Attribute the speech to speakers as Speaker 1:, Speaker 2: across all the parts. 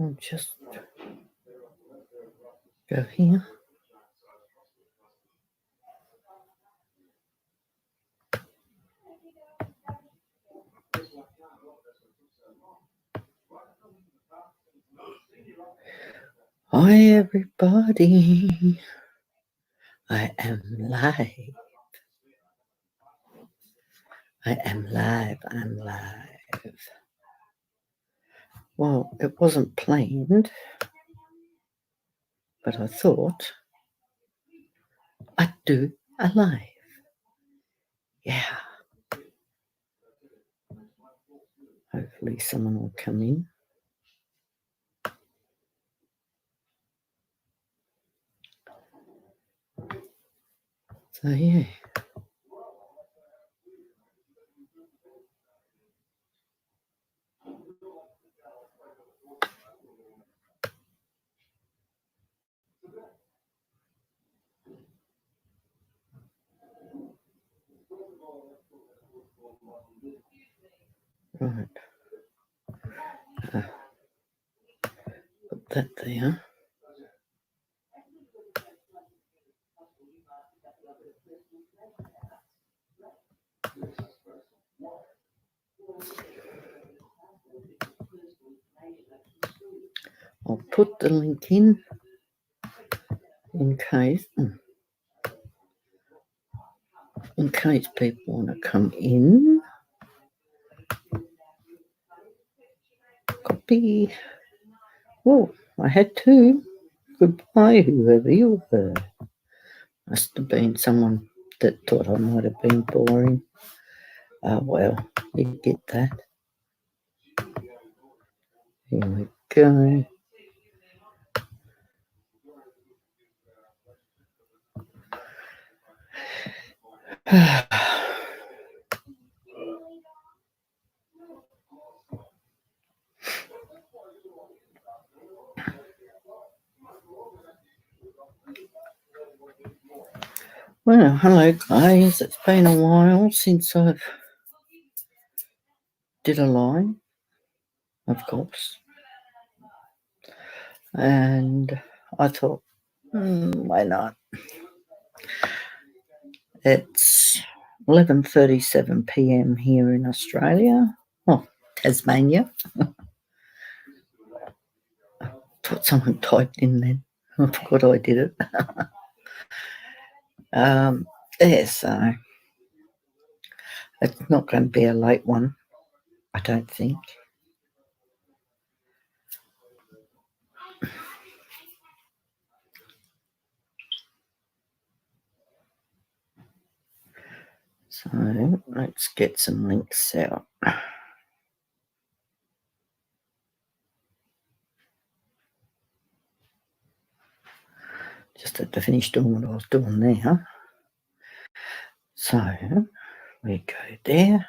Speaker 1: I'll just go here. Hi everybody, I am live. I'm live. Well, it wasn't planned, but I thought I'd do a live. Yeah. Hopefully someone will come in. So yeah. Right. Put that there. I'll put the link in case people want to come in. Copy. Oh, I had two. Goodbye, whoever you were. Must have been someone that thought I might have been boring. Well, you get that. Here we go. Well, hello guys. It's been a while since I've did a live, of course. And I thought, why not? It's 11:37 p.m. here in Australia. Oh, Tasmania. I thought someone typed in then. I forgot I did it. Yeah, so it's not going to be a late one, I don't think. So let's get some links out. Just had to finish doing what I was doing there. So we go there,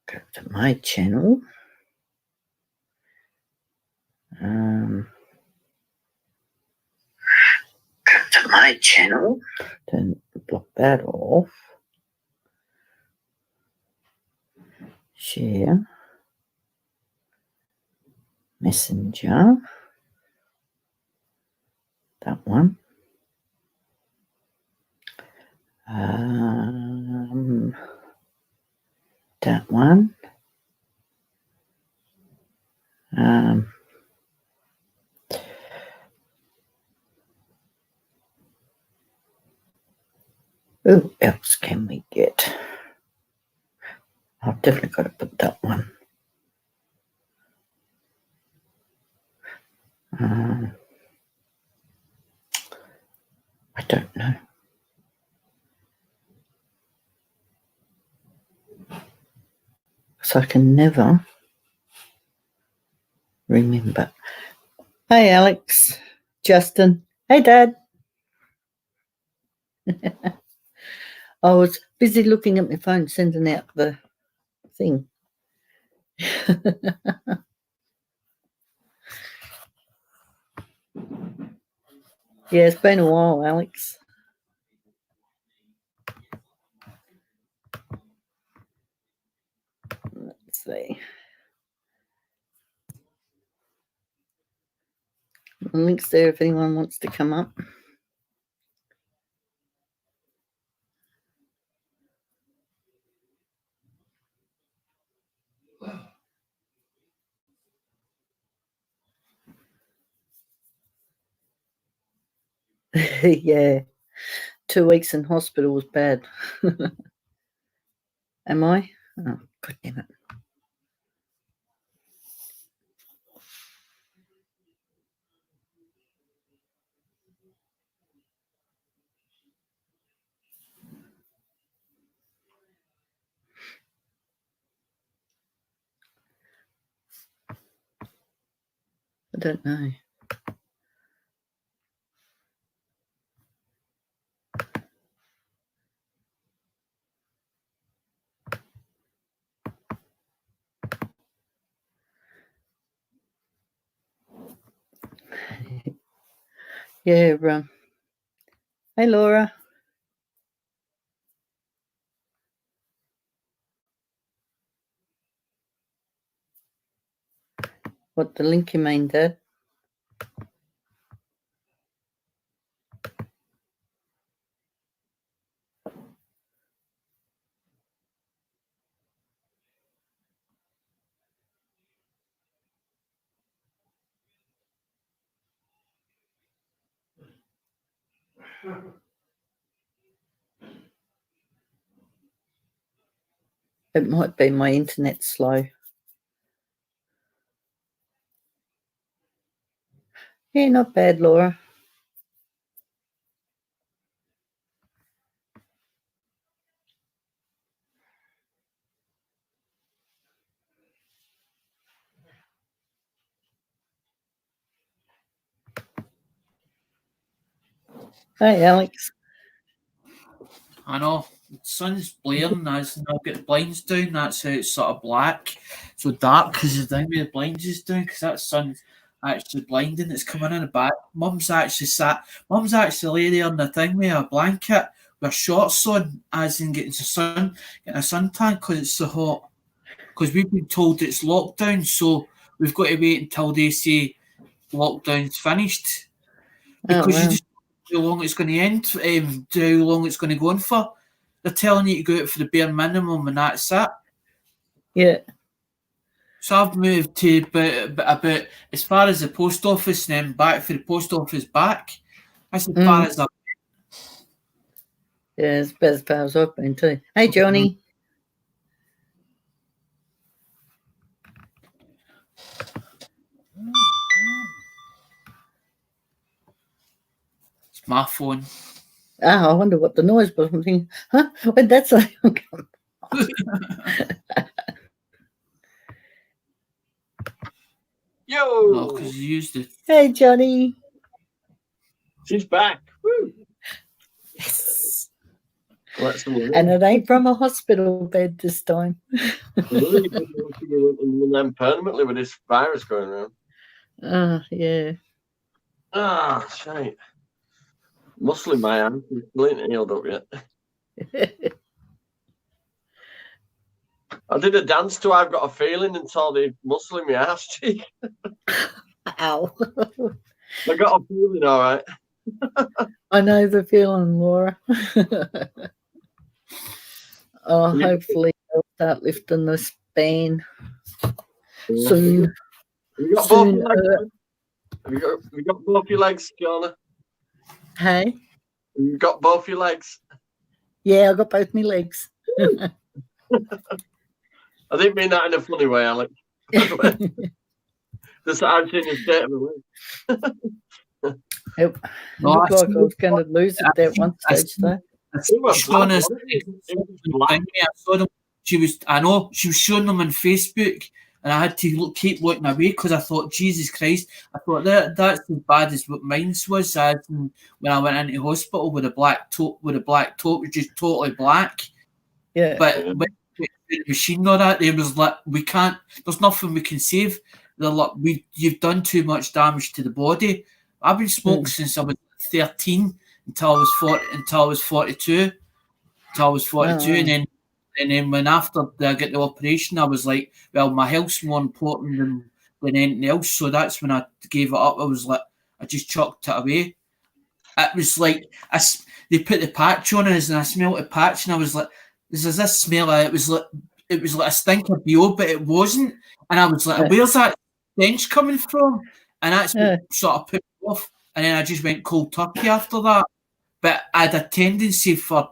Speaker 1: go to my channel. Go to my channel, then block that off. Share. Messenger. That one. That one. Who else can we get? I've definitely got to put that one. I don't know. So I can never remember. Hey, Alex, Justin. Hey, Dad. I was busy looking at my phone, sending out the thing. Yeah, it's been a while, Alex. Let's see. The link's there if anyone wants to come up. Yeah, 2 weeks in hospital was bad. Am I? Oh, God damn it. I don't know. Yeah, hey, Laura. What the link you mean, Dad? It might be my internet slow. Yeah, not bad, Laura. Hey, Alex.
Speaker 2: I know. The sun's blaring as I've got the blinds down. That's how it's sort of black. So dark because the thing with the blinds is down because that sun's actually blinding. It's coming in the back. Mum's actually lay there on the thing with a blanket with shorts on as in getting a suntan because it's so hot. Because we've been told it's lockdown, so we've got to wait until they say lockdown's finished. Because you just don't know how long it's going to end, how long it's going to go on for. They're telling you to go out for the bare minimum and that's it.
Speaker 1: Yeah.
Speaker 2: So I've moved to about as far as the post office and then back for the post office back. That's as far as I've
Speaker 1: Yeah, it's about as far as I've been too. Hey, Johnny.
Speaker 2: It's my phone.
Speaker 1: I wonder what the noise was. I'm thinking, huh? Where'd that sound come?
Speaker 3: Yo!
Speaker 2: No, because you used it.
Speaker 1: Hey, Johnny.
Speaker 3: She's back. Woo!
Speaker 1: Yes.
Speaker 3: Well, that's the one.
Speaker 1: And it ain't from a hospital bed this time.
Speaker 3: And then permanently with this virus going around.
Speaker 1: Yeah.
Speaker 3: Shite. Muscle in my hand. Still ain't healed up yet. I did a dance to I've Got a Feeling and saw the muscle in my ass cheek.
Speaker 1: Ow.
Speaker 3: I got a feeling, all right.
Speaker 1: I know the feeling, Laura. Hopefully they'll start lifting this ban soon.
Speaker 3: Have you got both your legs? Have you got both your legs, Joanna?
Speaker 1: Hey?
Speaker 3: You got both your legs?
Speaker 1: Yeah, I got both my legs.
Speaker 3: I didn't mean that in a funny way, Alex. Just I've seen the state of my legs.
Speaker 1: It looked like I was going to lose it at one stage, though.
Speaker 2: She was showing them on Facebook, and I had to keep looking away because I thought, Jesus Christ, I thought that's as bad as what mine was. As when I went into hospital with a black top, was just totally black.
Speaker 1: Yeah.
Speaker 2: But when the machine or that, they was like, we can't. There's nothing we can save. They're like, you've done too much damage to the body. I've been smoking since I was 13 until I was 40, until I was 42, and then when after I get the operation, I was like, well, my health's more important than anything else. So that's when I gave it up. I was like, I just chucked it away. It was like they put the patch on us, and I smelled the patch, and I was like, "There's this smell." It was like a stink of BO, but it wasn't. And I was like, "Where's that stench coming from?" And that's what sort of put me off. And then I just went cold turkey after that. But I had a tendency for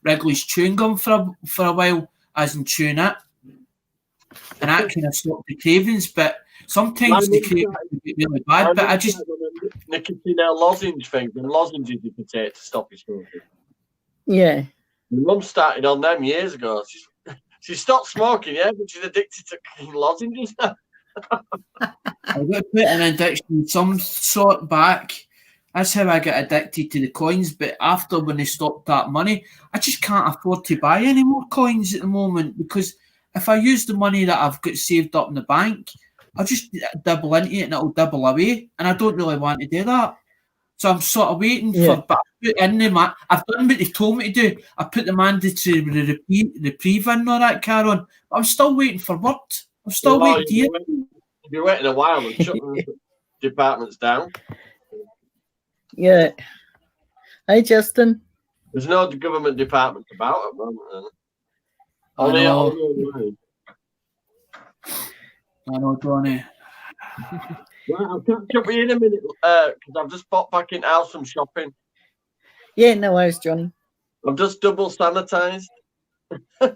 Speaker 2: Wrigley's chewing gum for a while, as in chewing it, and that kind of stopped the cravings. But sometimes the cravings get really bad. But I just
Speaker 3: nicotine lozenge thing, the lozenges you can take to stop you smoking.
Speaker 1: Yeah.
Speaker 3: My mum started on them years ago. She stopped smoking, yeah, but she's addicted to lozenges.
Speaker 2: I got to put an addiction of some sort back. That's how I got addicted to the coins. But after when they stopped that money, I just can't afford to buy any more coins at the moment, because if I use the money that I've got saved up in the bank, I'll just dibble into it and it'll dibble away. And I don't really want to do that. So I'm sort of waiting for, but I've done what they've told me to do. I put the mandatory reprieve in all that car on, but I'm still waiting for word. I'm still waiting to hear.
Speaker 3: If you're waiting a while, and shut the departments down.
Speaker 1: Yeah. Hey, Justin.
Speaker 3: There's no government department about it, moment.
Speaker 2: I know, Johnny.
Speaker 3: Right, I'll catch up with you in a minute, because I've just popped back in house from shopping.
Speaker 1: Yeah, no worries, Johnny.
Speaker 3: I'm just double sanitized. Right,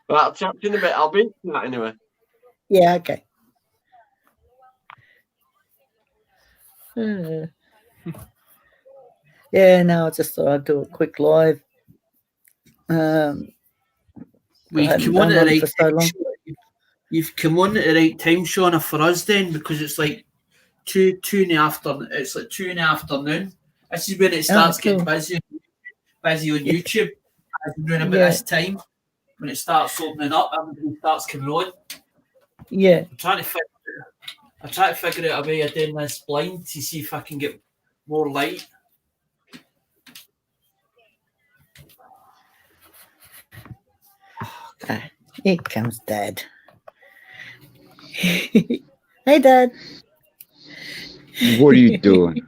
Speaker 3: I'll chat to you in a bit. I'll be in that anyway.
Speaker 1: Yeah, okay. Yeah, no, I just thought I'd do a quick live.
Speaker 2: We've come on at the right time. You've come on at the right time, Shauna, for us then, because it's like two in the afternoon. It's like 2 in the afternoon. This is when it starts getting busy on YouTube. I've been doing about this time when it starts opening up, everybody starts coming on.
Speaker 1: Yeah.
Speaker 2: I'm trying to figure out a way of doing this blind to see if I can get more light.
Speaker 1: Here comes Dad. Hey, Dad.
Speaker 4: What are you doing?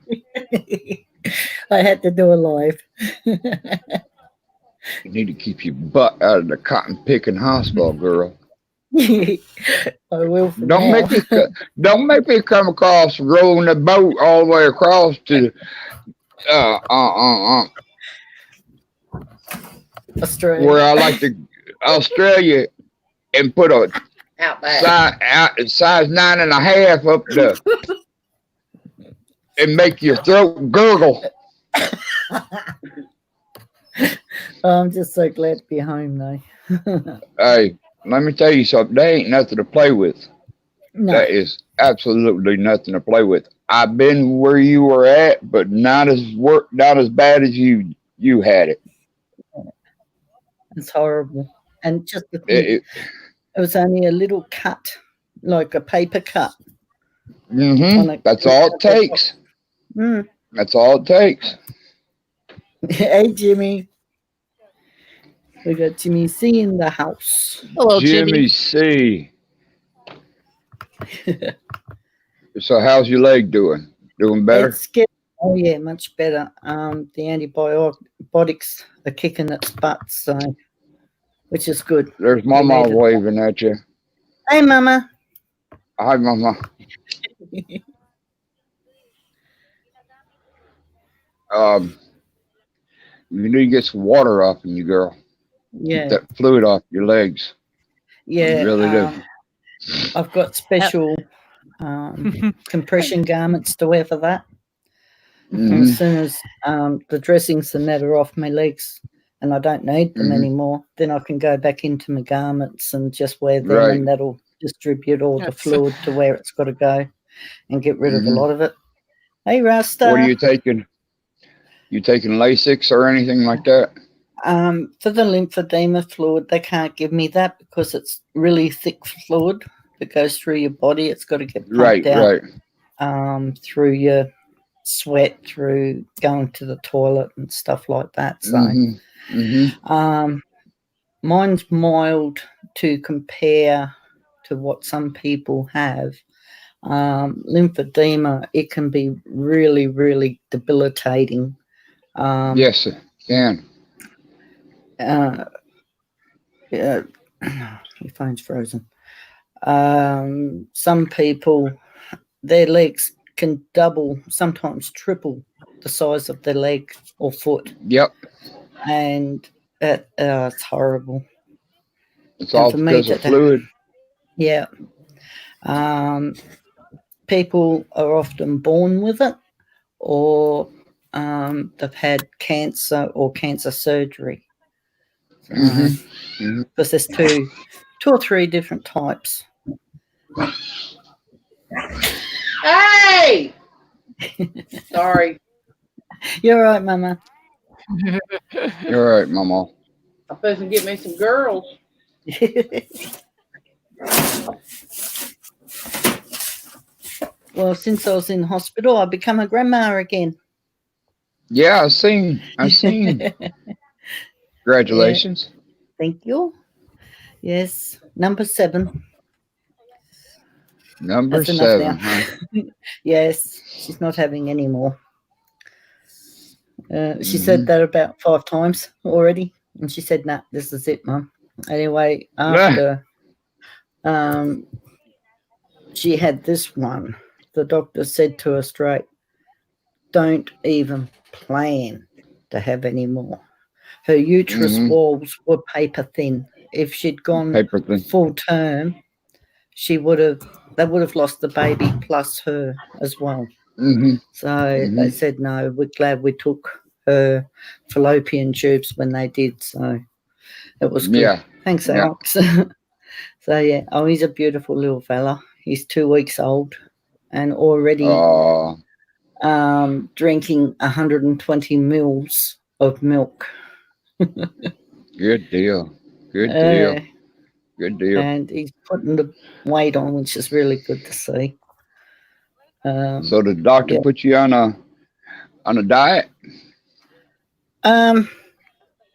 Speaker 1: I had to do a live.
Speaker 4: You need to keep your butt out of the cotton picking hospital, girl.
Speaker 1: I will.
Speaker 4: Don't make me come across rowing the boat all the way across to
Speaker 1: Australia.
Speaker 4: Where I like to Australia and put a size 9.5 up there and make your throat gurgle.
Speaker 1: I'm just so glad to be home though.
Speaker 4: Hey, let me tell you something. There ain't nothing to play with. No. That is absolutely nothing to play with. I've been where you were at, but not as bad as you had it.
Speaker 1: It's horrible. And just the thing, it was only a little cut, like a paper cut.
Speaker 4: Mm-hmm. That's all it takes.
Speaker 1: Mm.
Speaker 4: That's all it takes.
Speaker 1: Hey, Jimmy. We got Jimmy C in the house.
Speaker 5: Hello,
Speaker 4: Jimmy C. So how's your leg doing? Doing better?
Speaker 1: It's getting, oh yeah, much better. The antibiotics are kicking its butt, so which is good.
Speaker 4: There's Mama waving at you.
Speaker 1: Hey, Mama.
Speaker 4: Hi, Mama. You need to get some water off in you, girl.
Speaker 1: Yeah.
Speaker 4: Get that fluid off your legs.
Speaker 1: Yeah.
Speaker 4: You really do.
Speaker 1: I've got special compression garments to wear for that. And
Speaker 4: Mhm.
Speaker 1: as soon as the dressings and that are off my legs and I don't need them
Speaker 4: Mhm.
Speaker 1: anymore, then I can go back into my garments and just wear them,
Speaker 4: Right.
Speaker 1: and that'll distribute all the
Speaker 5: That's-
Speaker 1: fluid to where it's got to go and get rid of a
Speaker 4: Mhm.
Speaker 1: lot of it. Hey, Rasta.
Speaker 4: What are you taking? You taking Lasix or anything like that?
Speaker 1: For the lymphedema fluid, they can't give me that because it's really thick fluid that goes through your body. It's got to get pumped
Speaker 4: Right,
Speaker 1: out
Speaker 4: right.
Speaker 1: through your sweat, through going to the toilet and stuff like that. So
Speaker 4: Mhm. Mhm.
Speaker 1: mine's mild to compare to what some people have. Lymphedema, it can be really, really debilitating.
Speaker 4: Yes, it can.
Speaker 1: Yeah, your phone's frozen. Some people, their legs can double, sometimes triple the size of their leg or foot,
Speaker 4: Yep.
Speaker 1: and it's horrible.
Speaker 4: It's
Speaker 1: And
Speaker 4: all
Speaker 1: for me
Speaker 4: because of
Speaker 1: to,
Speaker 4: fluid.
Speaker 1: yeah, people are often born with it, or they've had cancer or cancer surgery.
Speaker 4: Mhm. Mhm.
Speaker 1: Because there's two or three different types.
Speaker 5: Hey! Sorry.
Speaker 1: You're right, Mama.
Speaker 4: You're right, Mama.
Speaker 5: I'm supposed to get me some girls.
Speaker 1: Well, since I was in hospital, I've become a grandma again.
Speaker 4: Yeah, I seen. Congratulations.
Speaker 1: Thank you. Yes, number 7.
Speaker 4: Number
Speaker 1: That's enough
Speaker 4: 7,
Speaker 1: now.
Speaker 4: huh?
Speaker 1: Yes, she's not having any more. She
Speaker 4: Mhm.
Speaker 1: said that about 5 times already, and she said, "Nah, this is it, Mum." Anyway, after she had this one, the doctor said to her straight, "Don't even plan to have any more." Her uterus
Speaker 4: Mhm.
Speaker 1: walls were paper thin. If she'd gone
Speaker 4: Paper thing.
Speaker 1: full term, they would have lost the baby plus her as well.
Speaker 4: Mhm.
Speaker 1: So they
Speaker 4: Mhm.
Speaker 1: said, no, we're glad we took her fallopian tubes when they did. So it was good.
Speaker 4: Yeah.
Speaker 1: Thanks,
Speaker 4: Yeah.
Speaker 1: Alex. So yeah, he's a beautiful little fella. He's 2 weeks old and already drinking 120 mils of milk.
Speaker 4: Good deal. Good deal. Good deal.
Speaker 1: And he's putting the weight on, which is really good to see.
Speaker 4: So the doctor
Speaker 1: yeah.
Speaker 4: put you on a diet?
Speaker 1: No,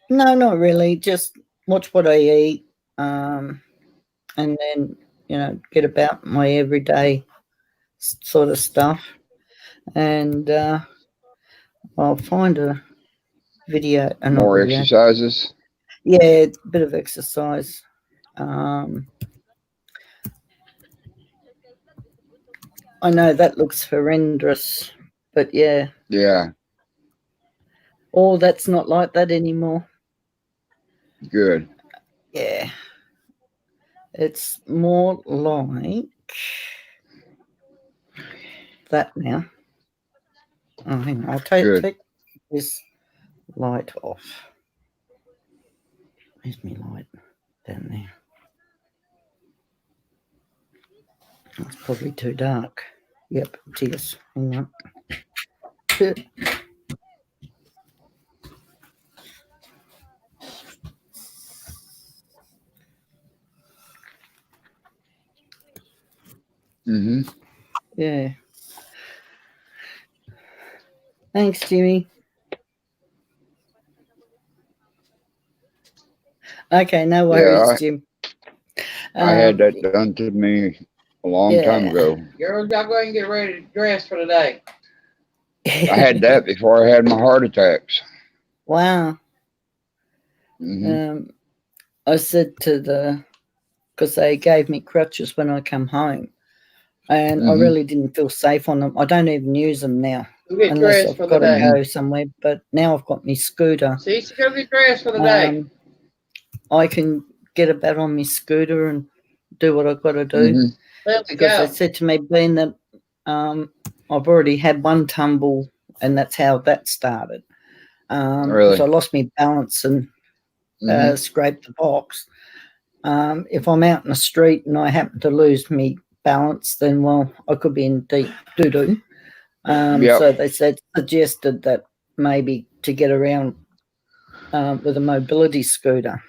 Speaker 1: not really. Just watch what I eat, and then get about my everyday sort of stuff. And I'll find a video.
Speaker 4: More exercises?
Speaker 1: Yeah, it's a bit of exercise. I know that looks horrendous, but yeah.
Speaker 4: Yeah.
Speaker 1: Oh, that's not like that anymore.
Speaker 4: Good.
Speaker 1: Yeah. It's more like that now. Oh, hang on. I'll take this light off. Where's my light? Down there. It's probably too dark. Yep, it is. Hang on.
Speaker 4: Mm-hmm.
Speaker 1: Yeah. Thanks, Jimmy. Okay, no worries, Jim.
Speaker 4: I had that done to me a long time ago.
Speaker 5: Girls, y'all go ahead and get ready to dress for the day.
Speaker 4: I had that before I had my heart attacks.
Speaker 1: Wow.
Speaker 4: Mm-hmm.
Speaker 1: I said because they gave me crutches when I come home, and I really didn't feel safe on them. I don't even use them now unless I've got to go somewhere. But now I've got my scooter.
Speaker 5: See, she's going to be dressed for the day.
Speaker 1: I can get about on my scooter and do what I've got to do.
Speaker 5: Let's
Speaker 1: because they
Speaker 5: go.
Speaker 1: said to me, being that I've already had one tumble, and that's how that started. Because
Speaker 4: Really?
Speaker 1: I lost my balance and
Speaker 4: Mhm.
Speaker 1: scraped the box. If I'm out in the street and I happen to lose me balance, then well, I could be in deep doo doo.
Speaker 4: Yep.
Speaker 1: So they suggested that maybe to get around with a mobility scooter.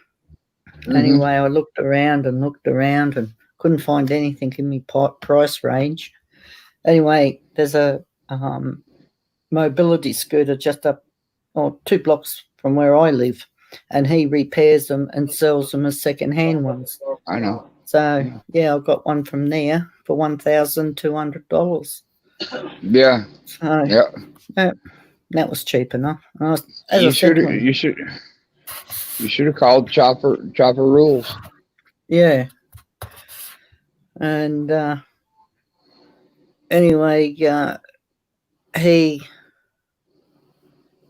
Speaker 4: Mhm.
Speaker 1: Anyway, I looked around and couldn't find anything in my price range. Anyway, there's a mobility scooter just up 2 blocks from where I live, and he repairs them and sells them as second-hand ones.
Speaker 4: I know.
Speaker 1: So yeah, I got one from there for $1,200.
Speaker 4: Yeah.
Speaker 1: So
Speaker 4: Yeah.
Speaker 1: that was cheap enough. As I
Speaker 4: You
Speaker 1: said
Speaker 4: should
Speaker 1: to him,
Speaker 4: you should have called Chopper Rules.
Speaker 1: yeah. And anyway, he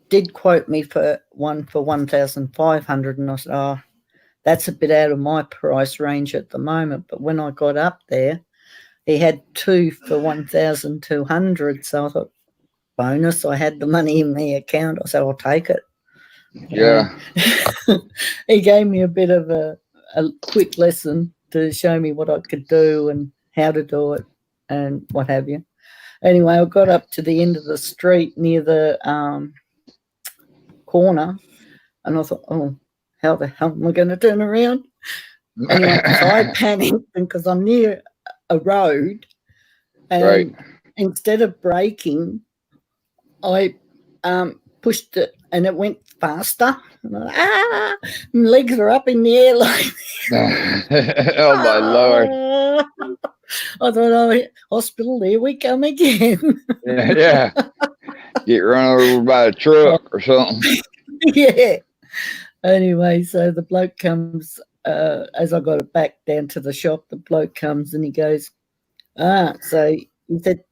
Speaker 1: did quote me for 1,500, and I said, "Oh, that's a bit out of my price range at the moment." But when I got up there, he had 2 for 1,200. So I thought, bonus, I had the money in the account. I said, I'll take it.
Speaker 4: Yeah.
Speaker 1: He gave me a bit of a quick lesson to show me what I could do and how to do it and what have you. Anyway, I got up to the end of the street near the corner, and I thought, oh, how the hell am I going to turn around? Anyway, because I panicked because I'm near a road, and
Speaker 4: Right.
Speaker 1: instead of braking, I pushed it and it went faster. And my legs are up in the air like
Speaker 4: Oh my Lord.
Speaker 1: I thought, oh, hospital, here we come again.
Speaker 4: Yeah. Get run over by a truck or something.
Speaker 1: Yeah. Anyway, so the bloke comes, as I got it back down to the shop, the bloke comes and he goes, so he said,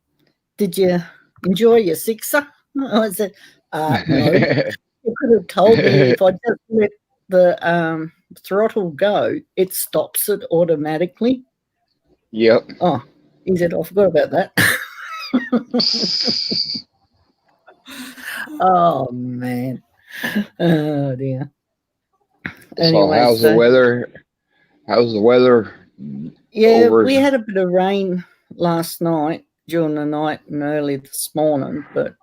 Speaker 1: did you enjoy your sixer? I said, no. You could have told me if I just let the throttle go, it stops it automatically.
Speaker 4: Yep.
Speaker 1: Oh, he said, I forgot about that. Oh, man. Oh, dear.
Speaker 4: So how's the weather? How's the weather?
Speaker 1: Yeah,
Speaker 4: over?
Speaker 1: we had a bit of rain last night, during the night and early this morning, but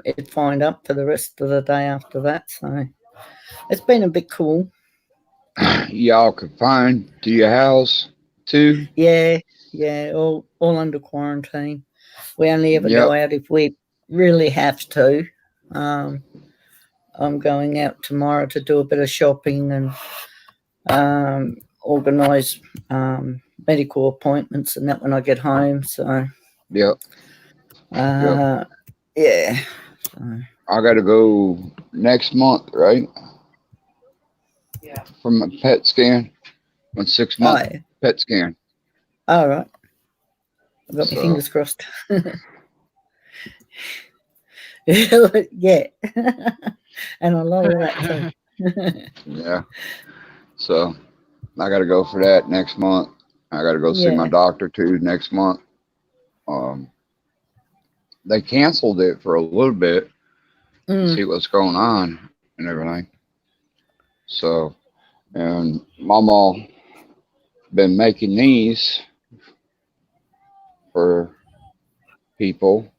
Speaker 1: it fined up for the rest of the day after that. So it's been a bit cool.
Speaker 4: Y'all confined to your house too?
Speaker 1: Yeah, all under quarantine. We only ever go out if we really have to. I'm going out tomorrow to do a bit of shopping and organise medical appointments and that when I get home. So
Speaker 4: Yep.
Speaker 1: yeah. So,
Speaker 4: I got to go next month, right?
Speaker 5: Yeah.
Speaker 4: For my pet scan, my 6-month pet scan.
Speaker 1: All right. I've got my fingers crossed. Yeah. And I love that too.
Speaker 4: Yeah. So I got to go for that next month. I got to go see my doctor too next month. They canceled it for a little bit to see what's going on and everything. So, and Mama been making these for people.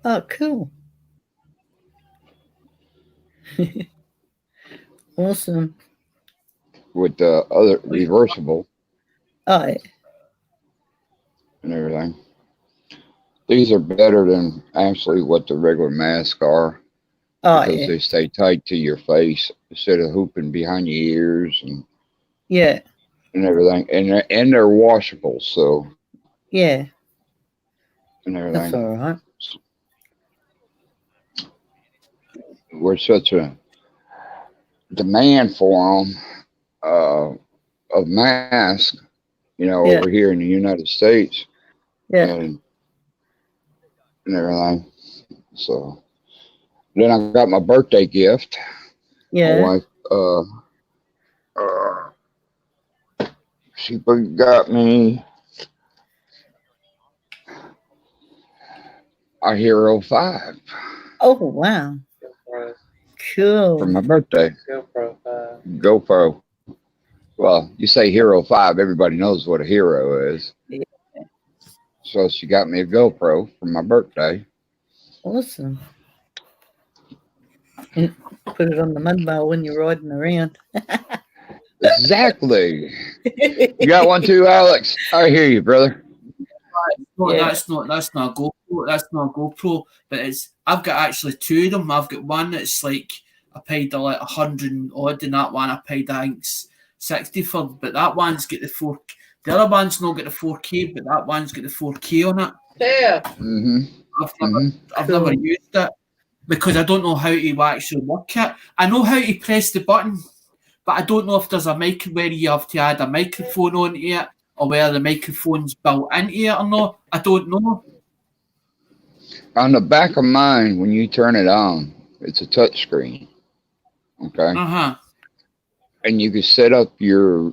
Speaker 1: Oh, cool. Awesome.
Speaker 4: With the other reversible
Speaker 1: Oh, yeah.
Speaker 4: and everything. These are better than actually what the regular masks are. Because they stay tight to your face instead of hooping behind your ears and everything. And they're washable, so and everything.
Speaker 1: That's all right.
Speaker 4: We're such a demand for them of masks, over here in the United States. And everything. So then I got my birthday gift. My wife She got me a Hero 5
Speaker 1: Oh, wow.
Speaker 4: for
Speaker 1: Cool.
Speaker 4: my birthday. GoPro. Well, you say Hero 5, everybody knows what a hero is.
Speaker 1: Yeah.
Speaker 4: So she got me a GoPro for my birthday.
Speaker 1: Awesome. And put it on the mobile when you're riding around.
Speaker 4: Exactly. You got one too, Alex? I hear you, brother.
Speaker 2: No,
Speaker 1: Yeah.
Speaker 2: that's not a GoPro. That's not a GoPro. But I've got actually two of them. I've got one that's like I paid like 100 and odd, and that one I paid I think 60 for. But that one's got the 4. The other one's not got the 4K, but that one's got the 4K on it.
Speaker 5: Yeah.
Speaker 4: Mm-hmm.
Speaker 2: I've never
Speaker 1: Cool.
Speaker 2: used it because I don't know how to actually work it. I know how to press the button, but I don't know if there's a mic where you have to add a microphone onto it or where the microphone's built into it or not. I don't know.
Speaker 4: On the back of mine, when you turn it on, it's a touch screen. Okay.
Speaker 2: Uh-huh.
Speaker 4: And you can set up your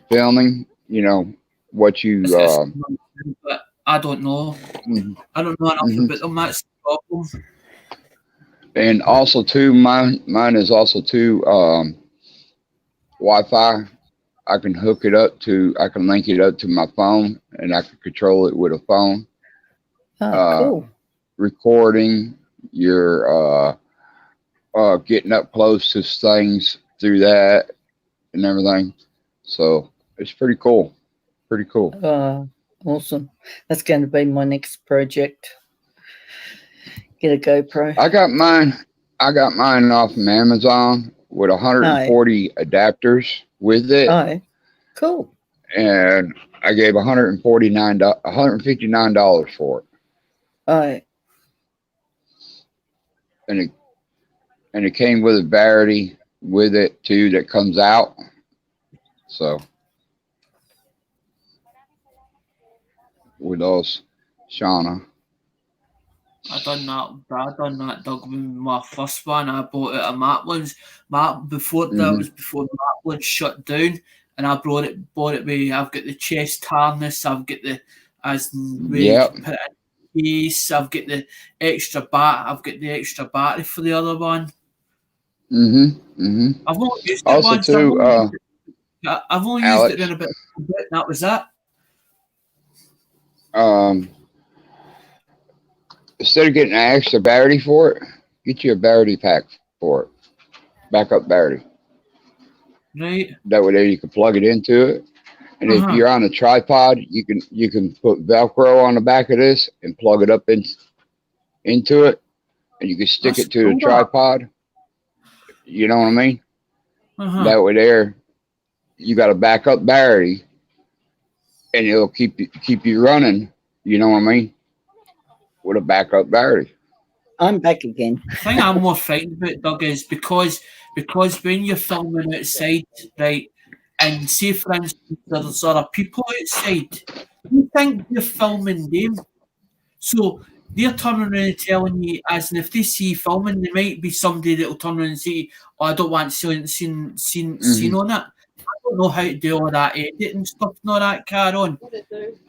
Speaker 4: filming, what you
Speaker 2: But I don't know.
Speaker 4: mhm,
Speaker 2: I don't know enough
Speaker 4: mhm.
Speaker 2: about them. That's the problem.
Speaker 4: And also too, mine is also too Wi-Fi. I can link it up to my phone, and I can control it with a phone.
Speaker 1: Oh, cool.
Speaker 4: Recording your getting up close to things through that and everything. So it's pretty cool. Pretty cool.
Speaker 1: Awesome. That's going to be my next project. Get a GoPro.
Speaker 4: I got mine off of Amazon with 140 adapters with it,
Speaker 1: Oh, cool.
Speaker 4: and I gave $159 for it,
Speaker 1: Oh,
Speaker 4: and it came with a battery with it too that comes out. So with those, Shauna.
Speaker 2: I done that, Doug, with my first one. I bought it at Matlin's. Before that
Speaker 4: Mhm.
Speaker 2: was before Matlin's shut down, and I bought it with. I've got the chest harness. I've got the where you
Speaker 4: Yep.
Speaker 2: can put it in case. I've got the extra battery for the other one. I've only used it
Speaker 4: Also
Speaker 2: once.
Speaker 4: too,
Speaker 2: I've only used it
Speaker 4: Alex.
Speaker 2: in a bit. That was it.
Speaker 4: Instead of getting an extra battery for it, get you a battery pack for it, backup battery.
Speaker 2: Right.
Speaker 4: That way you can plug it into it. And if you're on a tripod, you can put Velcro on the back of this and plug it up into it, and you can stick
Speaker 2: That's
Speaker 4: it to the
Speaker 2: cool.
Speaker 4: tripod. You know what I mean? That way you got a backup battery, and it'll keep you running. You know what I mean? With a backup battery.
Speaker 1: I'm back again.
Speaker 2: The thing I'm more frightened about, Doug, is because when you're filming outside, right, and say for instance there's other people outside, you think you're filming them, so they're turning around and telling you, as in if they see you filming, there might be somebody that'll turn around and say, "Oh, I don't want seen on it." I don't know how to do all that editing stuff and all that carry on,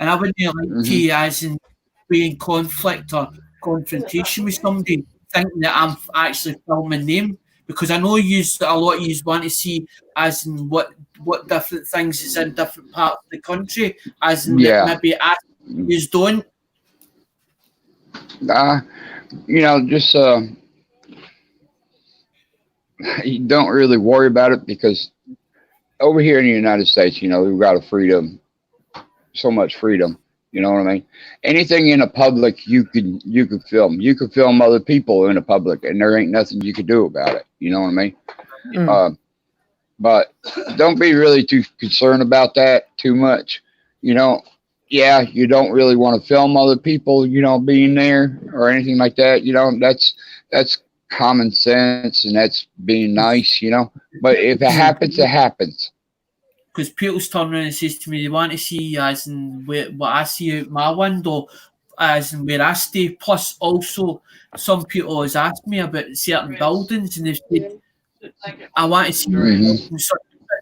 Speaker 2: and I wouldn't like to, as in be in conflict or confrontation with somebody thinking that I'm actually filming them, because I know a lot of you want to see as in what different things is in different parts of the country, as in that maybe you don't.
Speaker 4: Just you don't really worry about it, because over here in the United States, we've got so much freedom. You know what I mean? Anything in a public, you can film. You can film other people in a public, and there ain't nothing you can do about it. You know what I mean? But don't be really too concerned about that too much. You don't really want to film other people, being there or anything like that. That's common sense, and that's being nice. But if it happens, it happens.
Speaker 2: Because people's turn around and says to me they want to see as in what I see out my window, as in where I stay. Plus, also, some people has asked me about certain buildings, and they've said, I want to see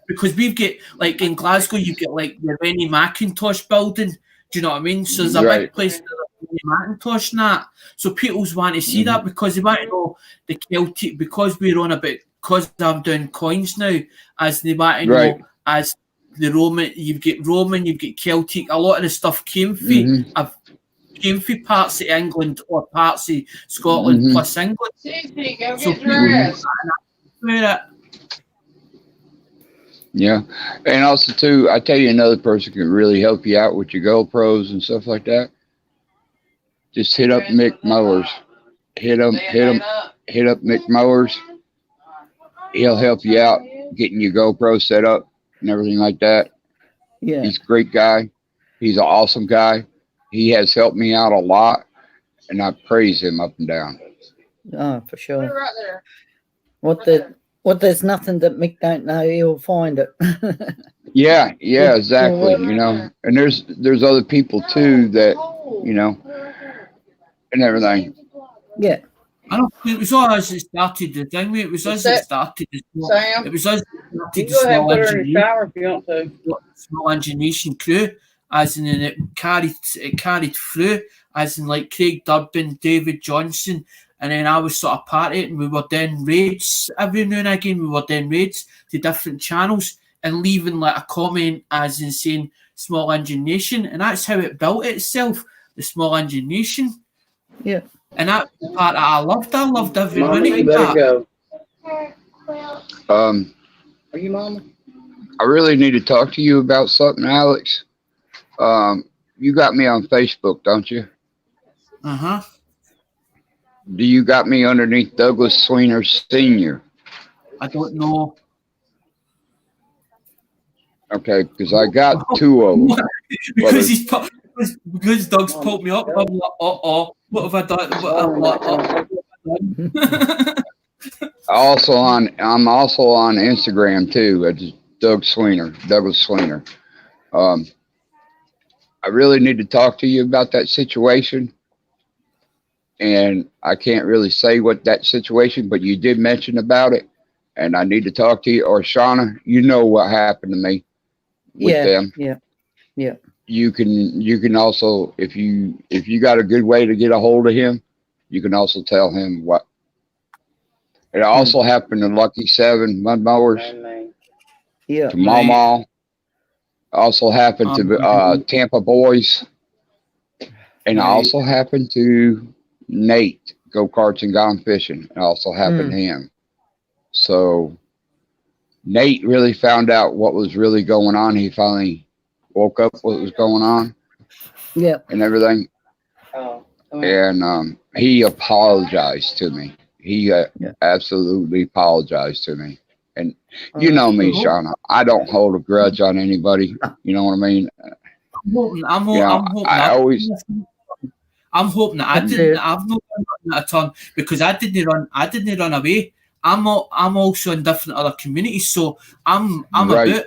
Speaker 2: because we've got, like in Glasgow, you've got like the Rennie Macintosh building. Do you know what I mean? So there's a big place for Rennie Macintosh and that. So people want to see that because they want to know the Celtic, because we're on about, because I'm doing coins now, as they want to know as the Roman, you've got Celtic, a lot of the stuff came from parts of England or parts of Scotland plus England. So
Speaker 4: yeah, and also too, I tell you, another person can really help you out with your GoPros and stuff like that. Just hit up Mick Mowers. Hit up Mick Mowers. He'll help you out getting your GoPro set up and everything like that.
Speaker 1: Yeah,
Speaker 4: he's a great guy. He's an awesome guy. He has helped me out a lot, and I praise him up and down.
Speaker 1: Oh, for sure. What there's nothing that Mick don't know, he'll find it.
Speaker 4: Yeah, exactly. You know, and there's other people too that, you know, and everything.
Speaker 1: Yeah.
Speaker 2: I don't. It was all as it started. The thing, it was us that started.
Speaker 5: Sam,
Speaker 2: It was us that started
Speaker 5: you
Speaker 2: the
Speaker 5: go ahead and
Speaker 2: small
Speaker 5: put her in the
Speaker 2: engineer,
Speaker 5: shower if you want to.
Speaker 2: small engineering crew, as in it carried through, as in like Craig Durbin, David Johnson, and then I was sort of part of it, and we were doing raids every now and again. We were doing raids to different channels and leaving like a comment as in saying Small Engine Nation, and that's how it built itself, the Small Engine Nation.
Speaker 1: Yeah.
Speaker 2: And that part that I loved every
Speaker 5: Mama,
Speaker 2: minute
Speaker 5: you
Speaker 2: of
Speaker 5: better
Speaker 2: that.
Speaker 5: go.
Speaker 4: Are
Speaker 5: you Mama?
Speaker 4: I really need to talk to you about something, Alex. You got me on Facebook, don't you?
Speaker 2: Uh-huh.
Speaker 4: Do you got me underneath Douglas Sweener Sr.?
Speaker 2: I don't know.
Speaker 4: Okay, because I got two of them.
Speaker 2: because Doug's pulled me up. I'm like, what have I done? What have I done?
Speaker 4: I'm also on Instagram too. It's Douglas Sweener. I really need to talk to you about that situation. And I can't really say what that situation, but you did mention about it. And I need to talk to you. Or Shauna, you know what happened to me with them.
Speaker 1: Yeah.
Speaker 4: You can also, if you got a good way to get a hold of him, you can also tell him what. It also happened to Lucky 7 Mud Mowers.
Speaker 1: Yeah.
Speaker 4: To Mama. Also happened to Tampa Boys. And it also happened to Nate, Go Karts and Gone Fishing. It also happened to him. So Nate really found out what was really going on. He finally woke up what was going on.
Speaker 1: Yeah.
Speaker 4: And everything. And he apologized to me. He absolutely apologized to me. And you know me, Shauna. I don't hold a grudge on anybody. You know what I mean?
Speaker 2: I'm hoping that I didn't. I've not done that a ton because I didn't run away. I'm also in different other communities, so I'm about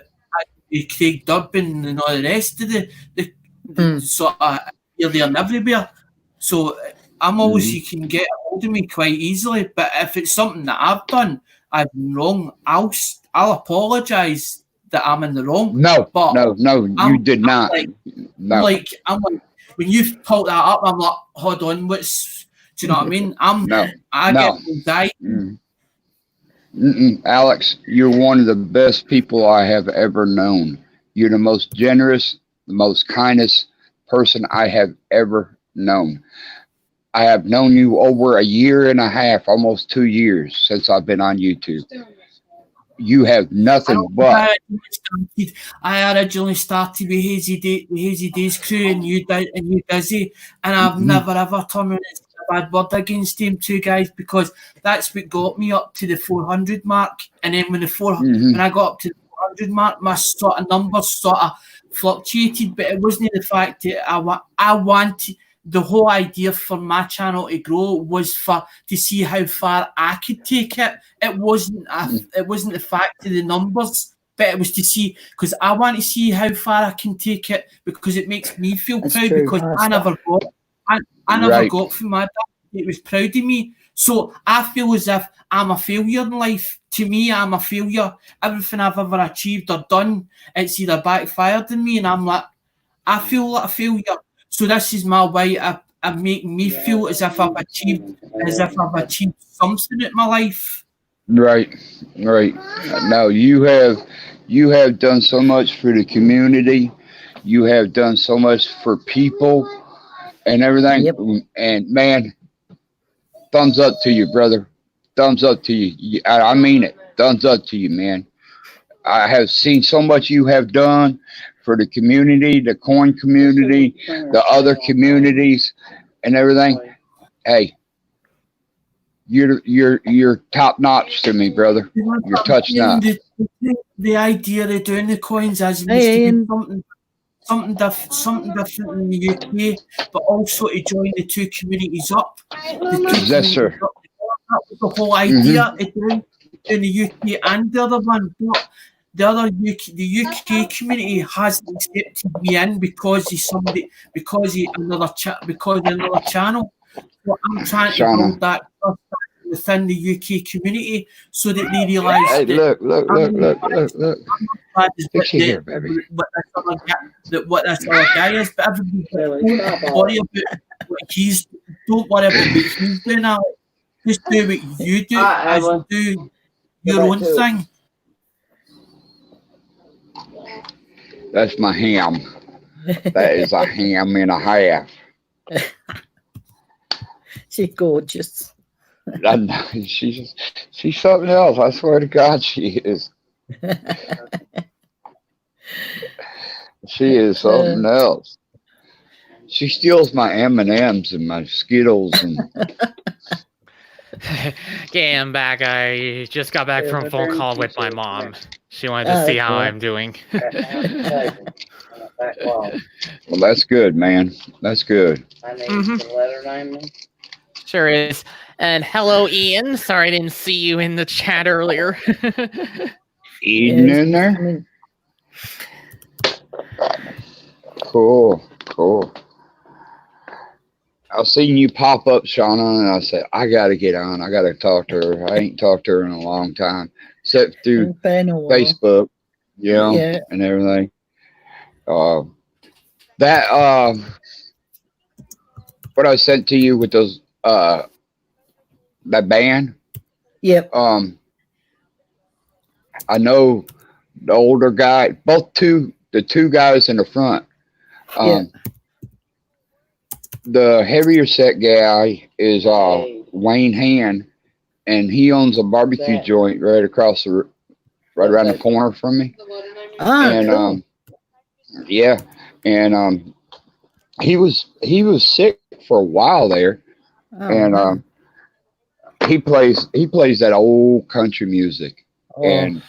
Speaker 2: Craig Durbin and all the rest of the sort of here, there, and everywhere. So I'm always you can get a hold of me quite easily. But if it's something that I've done, I've been wrong. I'll apologise that I'm in the wrong.
Speaker 4: No, you did not.
Speaker 2: I'm like when you pulled that up, I'm like, hold on, do you know what I mean? I get anxiety.
Speaker 4: Alex, you're one of the best people I have ever known. You're the most generous, the most kindest person I have ever known. I have known you over a year and a half, almost 2 years since I've been on YouTube. You have nothing but.
Speaker 2: I originally started with Hazy Days crew and you Dizzy, and I've never ever turned around and said a bad word against them two guys because that's what got me up to the 400 mark. And then when when I got up to the 400 mark, my sort of numbers sort of fluctuated, but it wasn't the fact that I wanted. The whole idea for my channel to grow was to see how far I could take it. It wasn't the fact of the numbers, but it was to see because I want to see how far I can take it because it makes me feel proud because I never got from my dad. It was proud of me. So I feel as if I'm a failure in life. To me, I'm a failure. Everything I've ever achieved or done, it's either backfired in me, and I'm like, I feel like a failure. So this is my way of making me feel as if I've achieved something in my life.
Speaker 4: Right. No, you have done so much for the community. You have done so much for people and everything.
Speaker 1: Yep.
Speaker 4: And man, thumbs up to you, brother. Thumbs up to you. I mean it. Thumbs up to you, man. I have seen so much you have done for the community, the coin community, the other communities, and everything. Hey, you're top notch to me, brother. You're touch notch.
Speaker 2: The idea of doing the coins as used
Speaker 1: Hey,
Speaker 2: to
Speaker 1: Ian.
Speaker 2: be something different in the UK, but also to join the two communities up.
Speaker 4: Yes, sir.
Speaker 2: That was the whole idea of doing in the UK and the other one. But the UK community hasn't accepted me in because he's another channel. So I'm trying to build that trust within the UK community so that they realise
Speaker 4: Hey,
Speaker 2: that
Speaker 4: look. Fix it here, baby.
Speaker 2: What this other guy is, but everybody don't worry about what he's doing. Alex. Just do what you do, as you do your own thing.
Speaker 4: That's my ham. That is a ham and a half.
Speaker 1: She's gorgeous.
Speaker 4: She's something else. I swear to God, she is. She is something else. She steals my M&Ms and my Skittles and.
Speaker 6: Okay, I'm back. I just got back from a phone call with my mom. She wanted to see how I'm doing.
Speaker 4: Well, that's good, man. That's good.
Speaker 6: Sure is. And hello, Ian. Sorry I didn't see you in the chat earlier.
Speaker 4: Eden in there? Cool. I seen you pop up, Shauna, and I said, I got to get on. I got to talk to her. I ain't talked to her in a long time, except through Facebook, and everything. What I sent to you with those, that band.
Speaker 1: Yep.
Speaker 4: I know the older guy, the two guys in the front. The heavier set guy is Wayne Hand, and he owns a barbecue joint right around the corner from me.
Speaker 1: Cool.
Speaker 4: He was sick for a while there, and he plays that old country music, and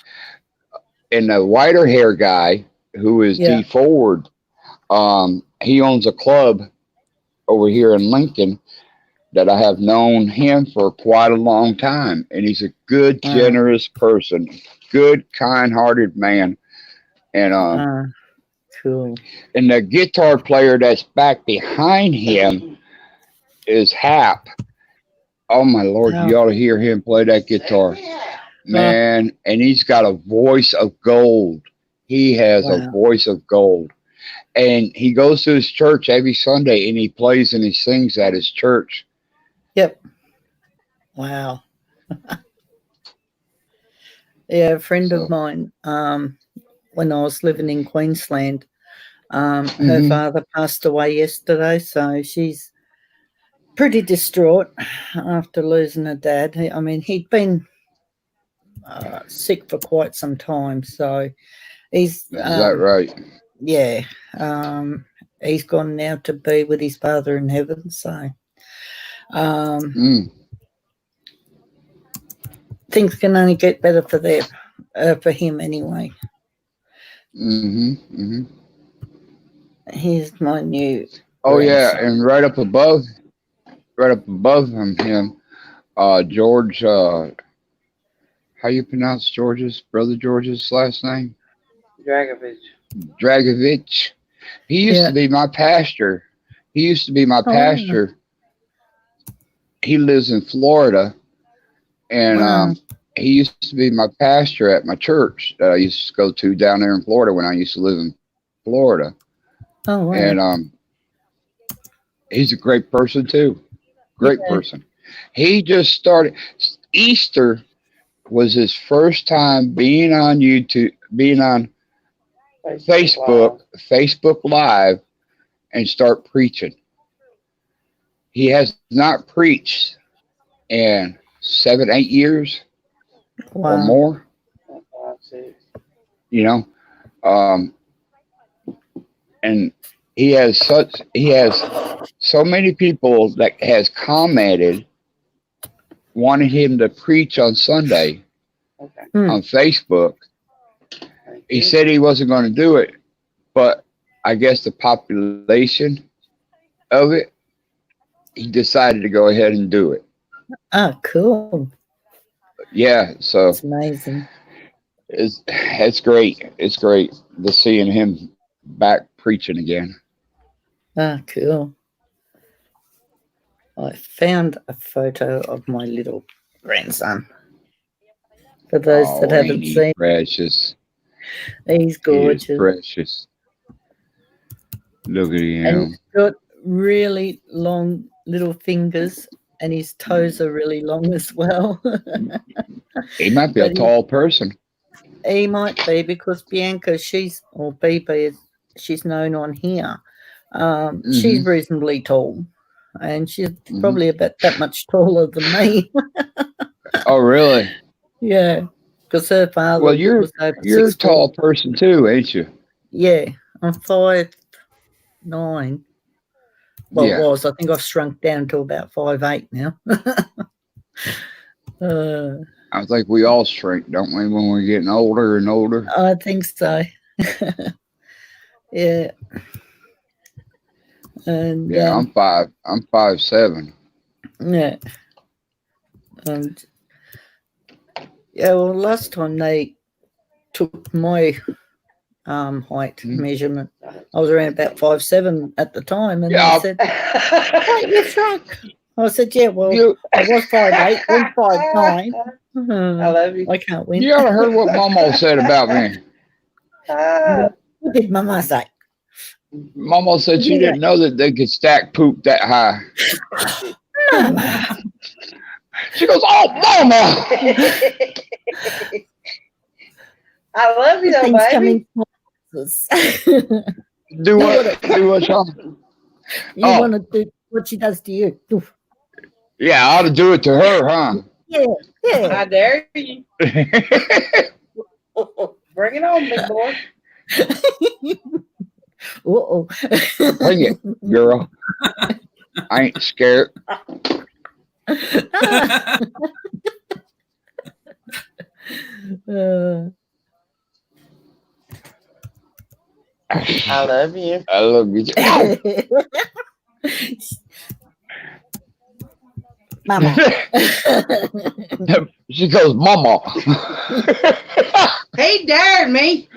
Speaker 4: the whiter hair guy who is D Ford, he owns a club over here in Lincoln that I have known him for quite a long time, and he's a good, generous person, good, kind-hearted man, and
Speaker 1: cool.
Speaker 4: And the guitar player that's back behind him is Hap. Oh my Lord, you ought to hear him play that guitar, man! And he's got a voice of gold. He has a voice of gold. And he goes to his church every Sunday and he plays and he sings at his church.
Speaker 1: Yep. Wow. A friend of mine, when I was living in Queensland, her father passed away yesterday, so she's pretty distraught after losing her dad. I mean, he'd been sick for quite some time, so he's...
Speaker 4: Is that right?
Speaker 1: Yeah, he's gone now to be with his father in heaven. So, things can only get better for them, for him anyway. Here's my new.
Speaker 4: And right up above him, George. How you pronounce Brother George's last name? Dragovich. He used to be my pastor. he lives in Florida, and
Speaker 1: Wow.
Speaker 4: he used to be my pastor at my church that I used to go to down there in Florida when I used to live in Florida.
Speaker 1: Oh, wow.
Speaker 4: And he's a great person too. Great person. He just started. Easter was his first time being on YouTube, being on Facebook Live, and start preaching. He has not preached in 7, 8 years or
Speaker 1: Wow.
Speaker 4: more. You know, and he has so many people that has commented wanting him to preach on Sunday on Facebook. He said he wasn't going to do it, but I guess the population of it, he decided to go ahead and do it.
Speaker 1: Oh, cool.
Speaker 4: Yeah, so
Speaker 1: It's amazing.
Speaker 4: it's great. It's great to seeing him back preaching again.
Speaker 1: Oh, cool. I found a photo of my little grandson. For those that haven't
Speaker 4: ain't he
Speaker 1: seen,
Speaker 4: precious.
Speaker 1: he's gorgeous.
Speaker 4: He is precious. Look at him.
Speaker 1: And he's got really long little fingers, and his toes are really long as well.
Speaker 4: He might be a tall person.
Speaker 1: He might be, because Bianca, she's known on here. She's reasonably tall, and she's probably about that much taller than me.
Speaker 4: Oh, really?
Speaker 1: Yeah, because her father.
Speaker 4: Well, you're a tall person too, ain't you?
Speaker 1: Yeah, I'm 5'9". Well,
Speaker 4: Yeah.
Speaker 1: it was. I think I've shrunk down to about 5'8" now.
Speaker 4: I think we all shrink, don't we, when we're getting older and older?
Speaker 1: I think so. Yeah. And
Speaker 4: yeah, I'm 5'7".
Speaker 1: Yeah. And yeah, well, last time they took my height measurement, I was around about 5'7" at the time, and they said, "What, you shrunk?" I said, "Yeah, well, I was 5'8", then 5'9".
Speaker 5: I love you.
Speaker 1: I can't win.
Speaker 4: You ever heard what Mama said about me?
Speaker 1: What did Mama say?
Speaker 4: Mama said she didn't know that they could stack poop that high.
Speaker 1: Mama.
Speaker 4: She goes, "Oh, Mama!"
Speaker 5: I love you, though, baby.
Speaker 4: Do what? Do what, Sean?
Speaker 1: You want to do what she does to you.
Speaker 4: Yeah, I ought to do it to her, huh?
Speaker 1: Yeah.
Speaker 5: I dare you. Bring it on, big boy.
Speaker 1: Uh-oh.
Speaker 4: Bring it, girl. I ain't scared.
Speaker 5: I love you.
Speaker 4: I love you.
Speaker 1: Mama.
Speaker 4: She goes, "Mama."
Speaker 5: He dared me.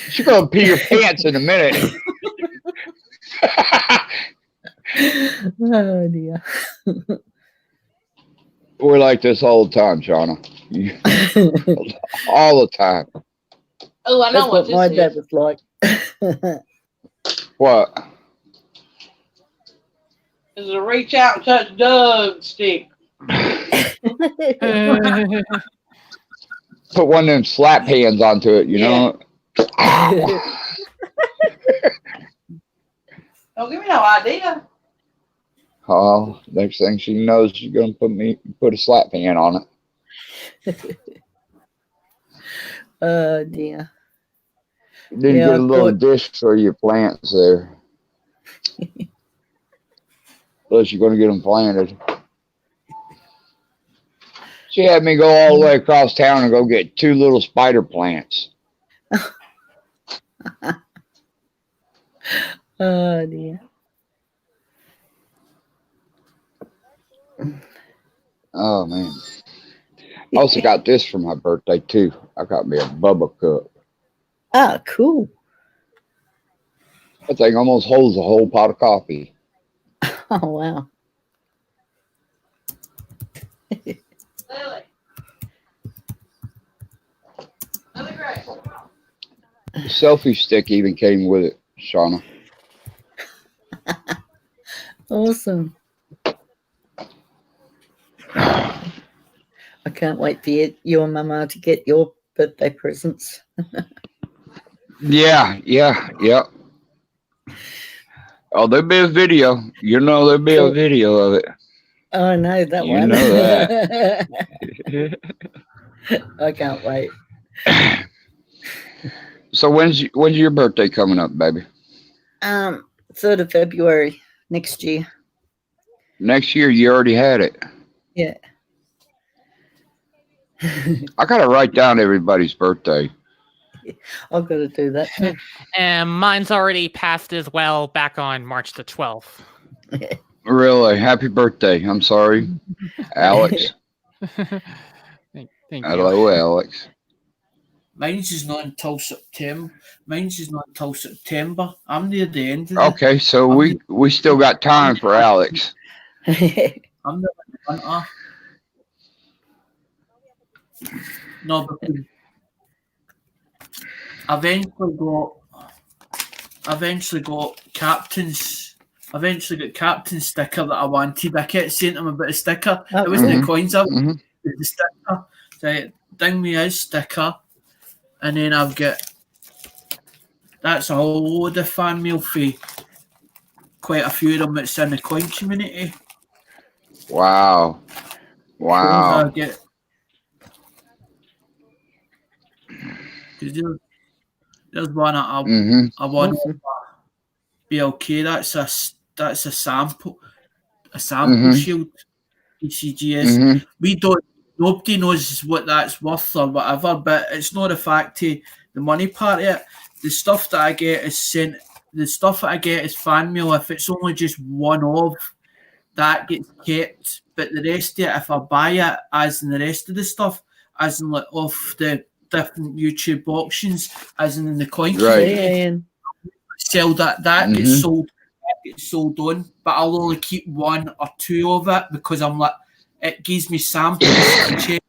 Speaker 4: She's gonna pee your pants in a minute.
Speaker 1: Oh dear.
Speaker 4: We're like this all the time, Shauna. All the time.
Speaker 5: Oh, I know
Speaker 1: That's what my dad was like.
Speaker 4: What?
Speaker 5: Is a reach out and touch Doug's stick.
Speaker 4: Put one of them slap hands onto it, you know?
Speaker 5: Don't give me no idea.
Speaker 4: Oh, next thing she knows, she's gonna put a slap hand on it.
Speaker 1: Oh dear.
Speaker 4: Then you get a little dish for your plants there. Unless you're gonna get them planted. She had me go all the way across town and go get 2 little spider plants.
Speaker 1: Oh dear.
Speaker 4: Oh man. I also got this for my birthday too. I got me a Bubba cup.
Speaker 1: Ah, cool.
Speaker 4: That thing almost holds a whole pot of coffee.
Speaker 1: Oh, wow.
Speaker 5: Lily. Lily Grace.
Speaker 4: The selfie stick even came with it, Shauna.
Speaker 1: Awesome. I can't wait for you and Mama to get your birthday presents.
Speaker 4: Yeah. Oh, there'll be a video. You know there'll be a video of it.
Speaker 1: Oh, no, that
Speaker 4: You
Speaker 1: one.
Speaker 4: know that.
Speaker 1: I can't wait.
Speaker 4: So when's your birthday coming up, baby?
Speaker 1: 3rd of February next year.
Speaker 4: Next year, you already had it.
Speaker 1: Yeah.
Speaker 4: I gotta write down everybody's birthday.
Speaker 1: I've got to do that too.
Speaker 6: And mine's already passed as well, back on March the 12th.
Speaker 4: Really, happy birthday. I'm sorry, Alex.
Speaker 6: Thank you.
Speaker 4: Hello, Alex.
Speaker 2: Mine's is not until September. I'm near the end of it.
Speaker 4: Okay, so we still got time for Alex.
Speaker 2: I'm the winter. No, because I eventually got captain's sticker that I wanted. I kept saying to him about a sticker.
Speaker 1: Oh,
Speaker 2: It wasn't
Speaker 4: mhm,
Speaker 2: the coins, it
Speaker 4: mhm.
Speaker 2: was the sticker. So ding me his sticker, and then I've got that's a whole load of fan mail for quite a few of them that's in the coin community.
Speaker 4: Wow.
Speaker 2: So I
Speaker 4: Wow.
Speaker 2: get. There's one I
Speaker 4: Mm-hmm.
Speaker 2: want
Speaker 1: Awesome.
Speaker 2: BLK. That's a sample
Speaker 4: Mhm.
Speaker 2: shield. ECGS.
Speaker 4: Mm-hmm.
Speaker 2: Nobody knows what that's worth or whatever, but it's not a fact to the money part of it. The stuff that I get is sent. The stuff that I get is fan mail. If it's only just one of, that gets kept. But the rest of it, if I buy it, as in the rest of the stuff, as in like off the different YouTube auctions, as in the coin
Speaker 4: Right.
Speaker 2: community,
Speaker 1: And
Speaker 2: sell that gets
Speaker 4: Mhm.
Speaker 2: sold. That gets sold on, but I'll only keep one or two of it because I'm like, it gives me samples to check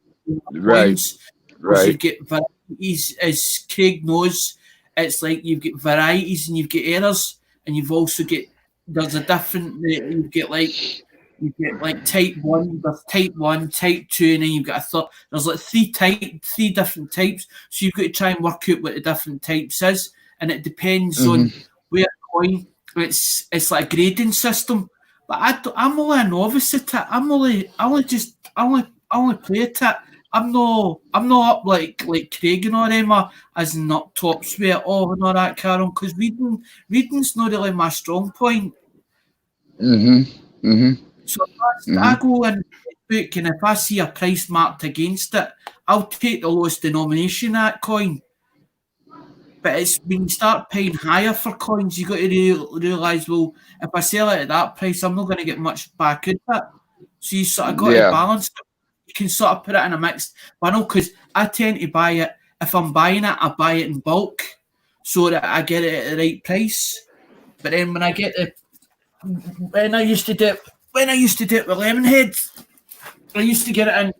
Speaker 4: Right.
Speaker 2: coins. Because
Speaker 4: Right.
Speaker 2: you've got varieties, as Craig knows, it's like you've got varieties and you've got errors, and you've also got there's a different. You get like type 1, there's type 1, type 2, and then you've got a third. There's like three different types. So you've got to try and work out what the different types is, and it depends on where coin. It's like a grading system. But I'm only a novice at it. I only play at it. I'm not up like Craig and all them are, as in up tops with it all and all that, Carol, because reading's not really my strong point.
Speaker 4: Mm-hmm. Mm-hmm.
Speaker 2: So if I go in the book and if I see a price marked against it, I'll take the lowest denomination of that coin. But it's when you start paying higher for coins, you got to realise, well, if I sell it at that price, I'm not going to get much back in it. So you sort of got to balance it. You can sort of put it in a mixed bundle because I tend to buy it. If I'm buying it, I buy it in bulk so that I get it at the right price. But then when I get it, when I used to do it with Lemonhead, I used to get it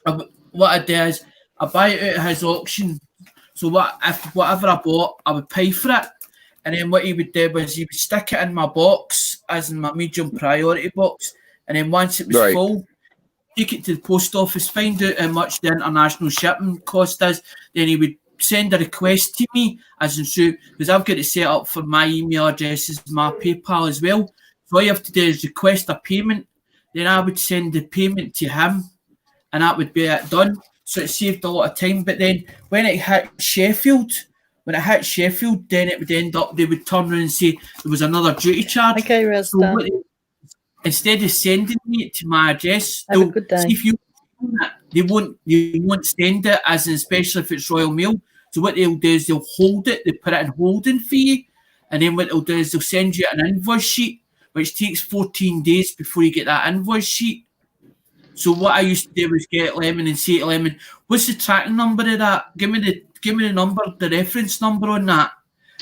Speaker 2: in. What I do is I buy it out of his auction. So whatever I bought, I would pay for it. And then what he would do was he would stick it in my box, as in my medium priority box. And then once it was full, take it to the post office, find out how much the international shipping cost is. Then he would send a request to me, as in so, because I've got it set up for my email addresses, my PayPal as well. So all you have to do is request a payment. Then I would send the payment to him, and that would be it done. So it saved a lot of time. But then when it hit Sheffield, then it would end up, they would turn around and say there was another duty charge.
Speaker 1: okay, Rasta.
Speaker 2: So instead of sending me it to my address,
Speaker 1: Have a good day.
Speaker 2: see if you they won't send it, as in, especially if it's Royal Mail. So what they'll do is they'll hold it, they put it in holding for you, and then what they'll do is they'll send you an invoice sheet, which takes 14 days before you get that invoice sheet. So what I used to do was get Lemon and say to Lemon, what's the tracking number of that? Give me the number, the reference number on that.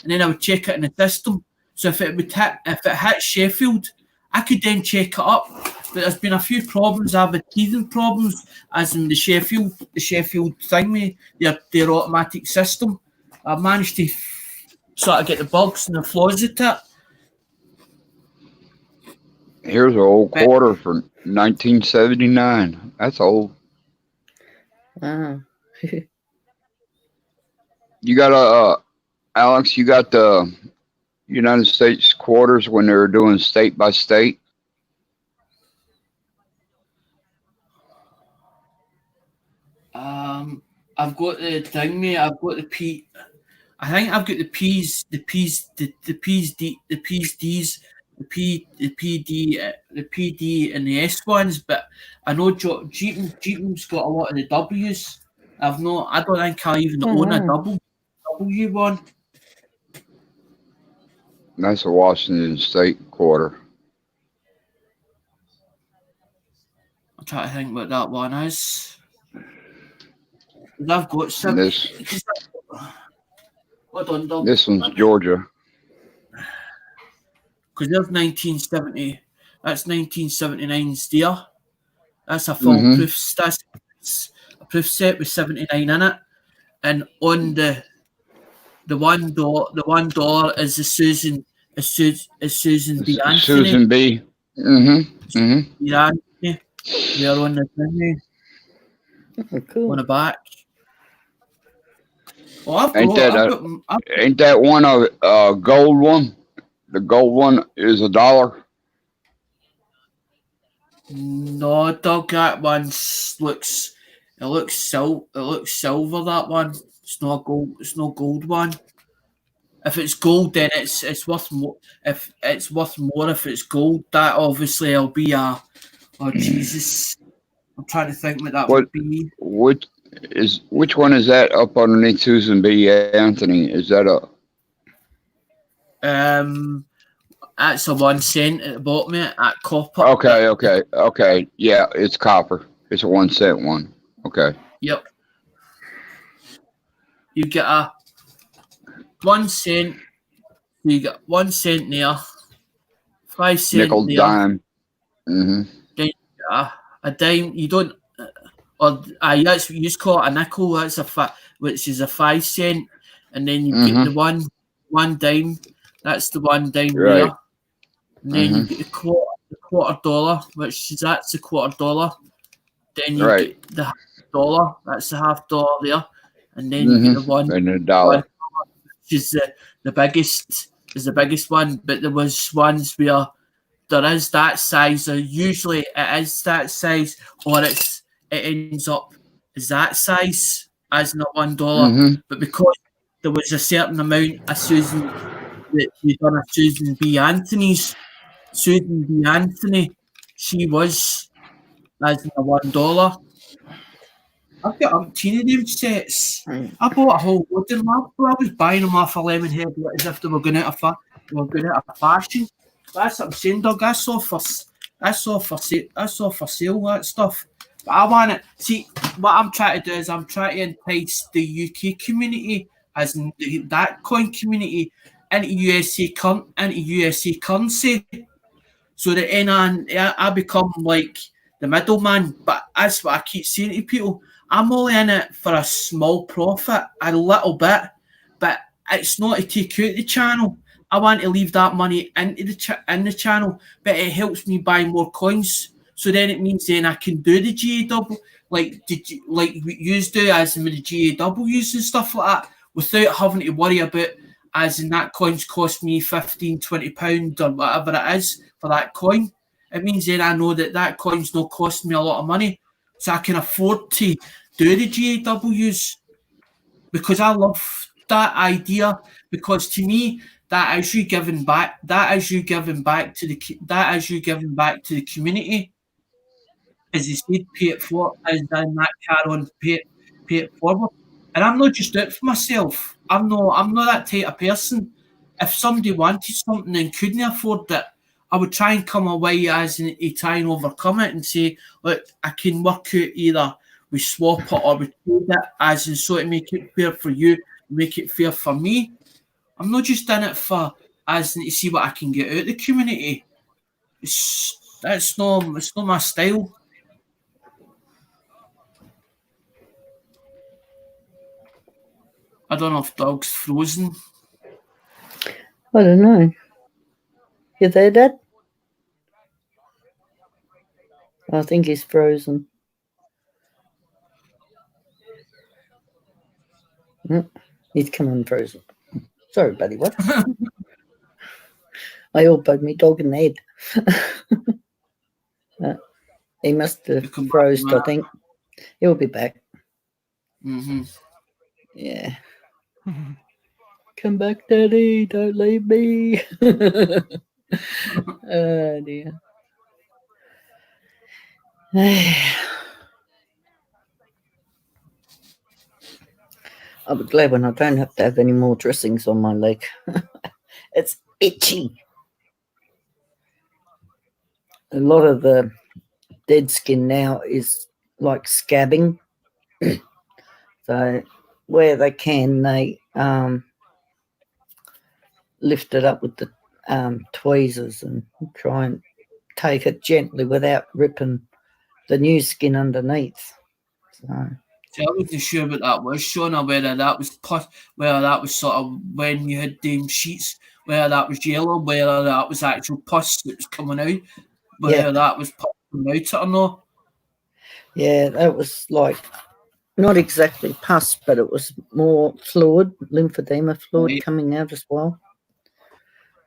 Speaker 2: And then I would check it in the system. So if it hit Sheffield, I could then check it up. But there's been a few problems. I've had teething problems, as in the Sheffield thing with their automatic system. I've managed to sort of get the bugs and the flaws at it.
Speaker 4: Here's an old quarter from 1979. That's old.
Speaker 1: Wow.
Speaker 4: You got Alex, you got the United States quarters when they were doing state by state?
Speaker 2: I've got the thing, mate. I've got the P. I think I've got the P's, the P's, the P's, D, the P's, D's, the PD, and the S ones. But I know Jeepman's got a lot of the W's. I don't think I even own a W one.
Speaker 4: That's a Washington State quarter.
Speaker 2: I'm trying to think what that one is. I've got some.
Speaker 4: This
Speaker 2: Hold on,
Speaker 4: this one's Georgia.
Speaker 2: Because there's 1970. That's 1979's there. That's a full proof. That's a proof set with 79 in it, and on the $1 is the Susan B. Anthony.
Speaker 4: Susan B.
Speaker 2: Yeah, they're on the thing.
Speaker 1: Oh, cool.
Speaker 2: On the back. Oh,
Speaker 4: Ain't that one a gold one? The gold one is $1.
Speaker 2: No, dog. That one looks silver. That one. It's not gold. It's no gold one. If it's gold, then it's worth more. If it's worth more, if it's gold, that obviously will be a. Oh Jesus! I'm trying to think what that would be.
Speaker 4: Which one is that up underneath Susan B. Anthony? Is that a?
Speaker 2: That's a 1 cent at the bottom, mate. At copper.
Speaker 4: Okay. Yeah, it's copper. It's a 1 cent one. Okay.
Speaker 2: Yep. You get a 1 cent. You get 1 cent there. 5 cent
Speaker 4: nickel,
Speaker 2: there.
Speaker 4: dime.
Speaker 2: Then you get a dime. You don't. Or that's what you just call it, a nickel. That's which is a 5 cent, and then you get the one dime. That's the 1 dime there. And then you get the quarter dollar, that's the $1. Then you get the $1. That's the $half there. And then you get the one
Speaker 4: and $1,
Speaker 2: which is the biggest one. But there was ones where there is that size, or usually it is that size, or it ends up as that size as in the $1. But because there was a certain amount of Susan that we done a Susan B. Anthony's. Susan B. Anthony, she was as in the $1. I've got umpteen of them sets. I bought a whole load of them. I was buying them off a Lemonhead as if they were going out of fashion. That's what I'm saying, dog. That's all for sale. That stuff. But I want it. See, what I'm trying to do is I'm trying to entice the UK community, as in that coin community, into USA currency, so that then I become like the middleman. But that's what I keep saying to people. I'm only in it for a small profit, a little bit, but it's not to take out the channel. I want to leave that money in the channel, but it helps me buy more coins. So then it means then I can do the GAW like you do, as in with the GAWs and stuff like that, without having to worry about, as in that coins cost me £15-20 or whatever it is for that coin. It means then I know that coin's not costing me a lot of money, so I can afford to do the GAWs, because I love that idea. Because to me, that is you giving back. That is you giving back to the community. As you said, pay it forward, as in that car on pay it forward. And I'm not just out for myself. I'm not that type of person. If somebody wanted something and couldn't afford it, I would try and come away as in to try and overcome it and say, look, I can work out either we swap it or we trade it, as in so to make it fair for you, make it fair for me. I'm not just in it for I just need to see what I can get out of the community. It's not my style. I don't know if Dog's frozen.
Speaker 1: I don't know. You there, Dad? I think he's frozen. He's come unfrozen. Sorry, buddy. What? I elbowed me dog in the head. He must have froze, I think. He'll be back.
Speaker 2: Mm-hmm.
Speaker 1: Yeah. Come back, Daddy. Don't leave me. Oh, dear. I'll be glad when I don't have to have any more dressings on my leg. It's itchy. A lot of the dead skin now is like scabbing. So where they can, they lift it up with the tweezers and try and take it gently without ripping the new skin underneath. So.
Speaker 2: See, I wasn't sure what that was, Sean, or whether that was whether that was sort of when you had them sheets, whether that was yellow, whether that was actual pus that was coming out, whether that was pus coming out or not.
Speaker 1: Yeah, that was like not exactly pus, but it was more fluid, lymphedema fluid coming out as well.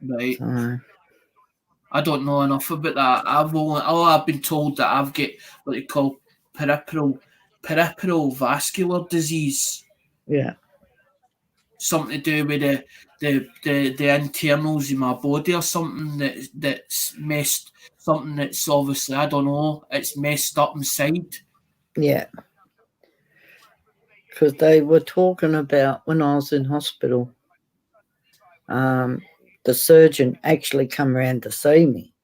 Speaker 2: Right.
Speaker 1: So.
Speaker 2: I don't know enough about that. I've been told that I've got what they call peripheral vascular disease.
Speaker 1: Yeah.
Speaker 2: Something to do with the internals in my body or something that's messed. Something that's obviously, I don't know, it's messed up inside.
Speaker 1: Yeah. Because they were talking about when I was in hospital, the surgeon actually come around to see me,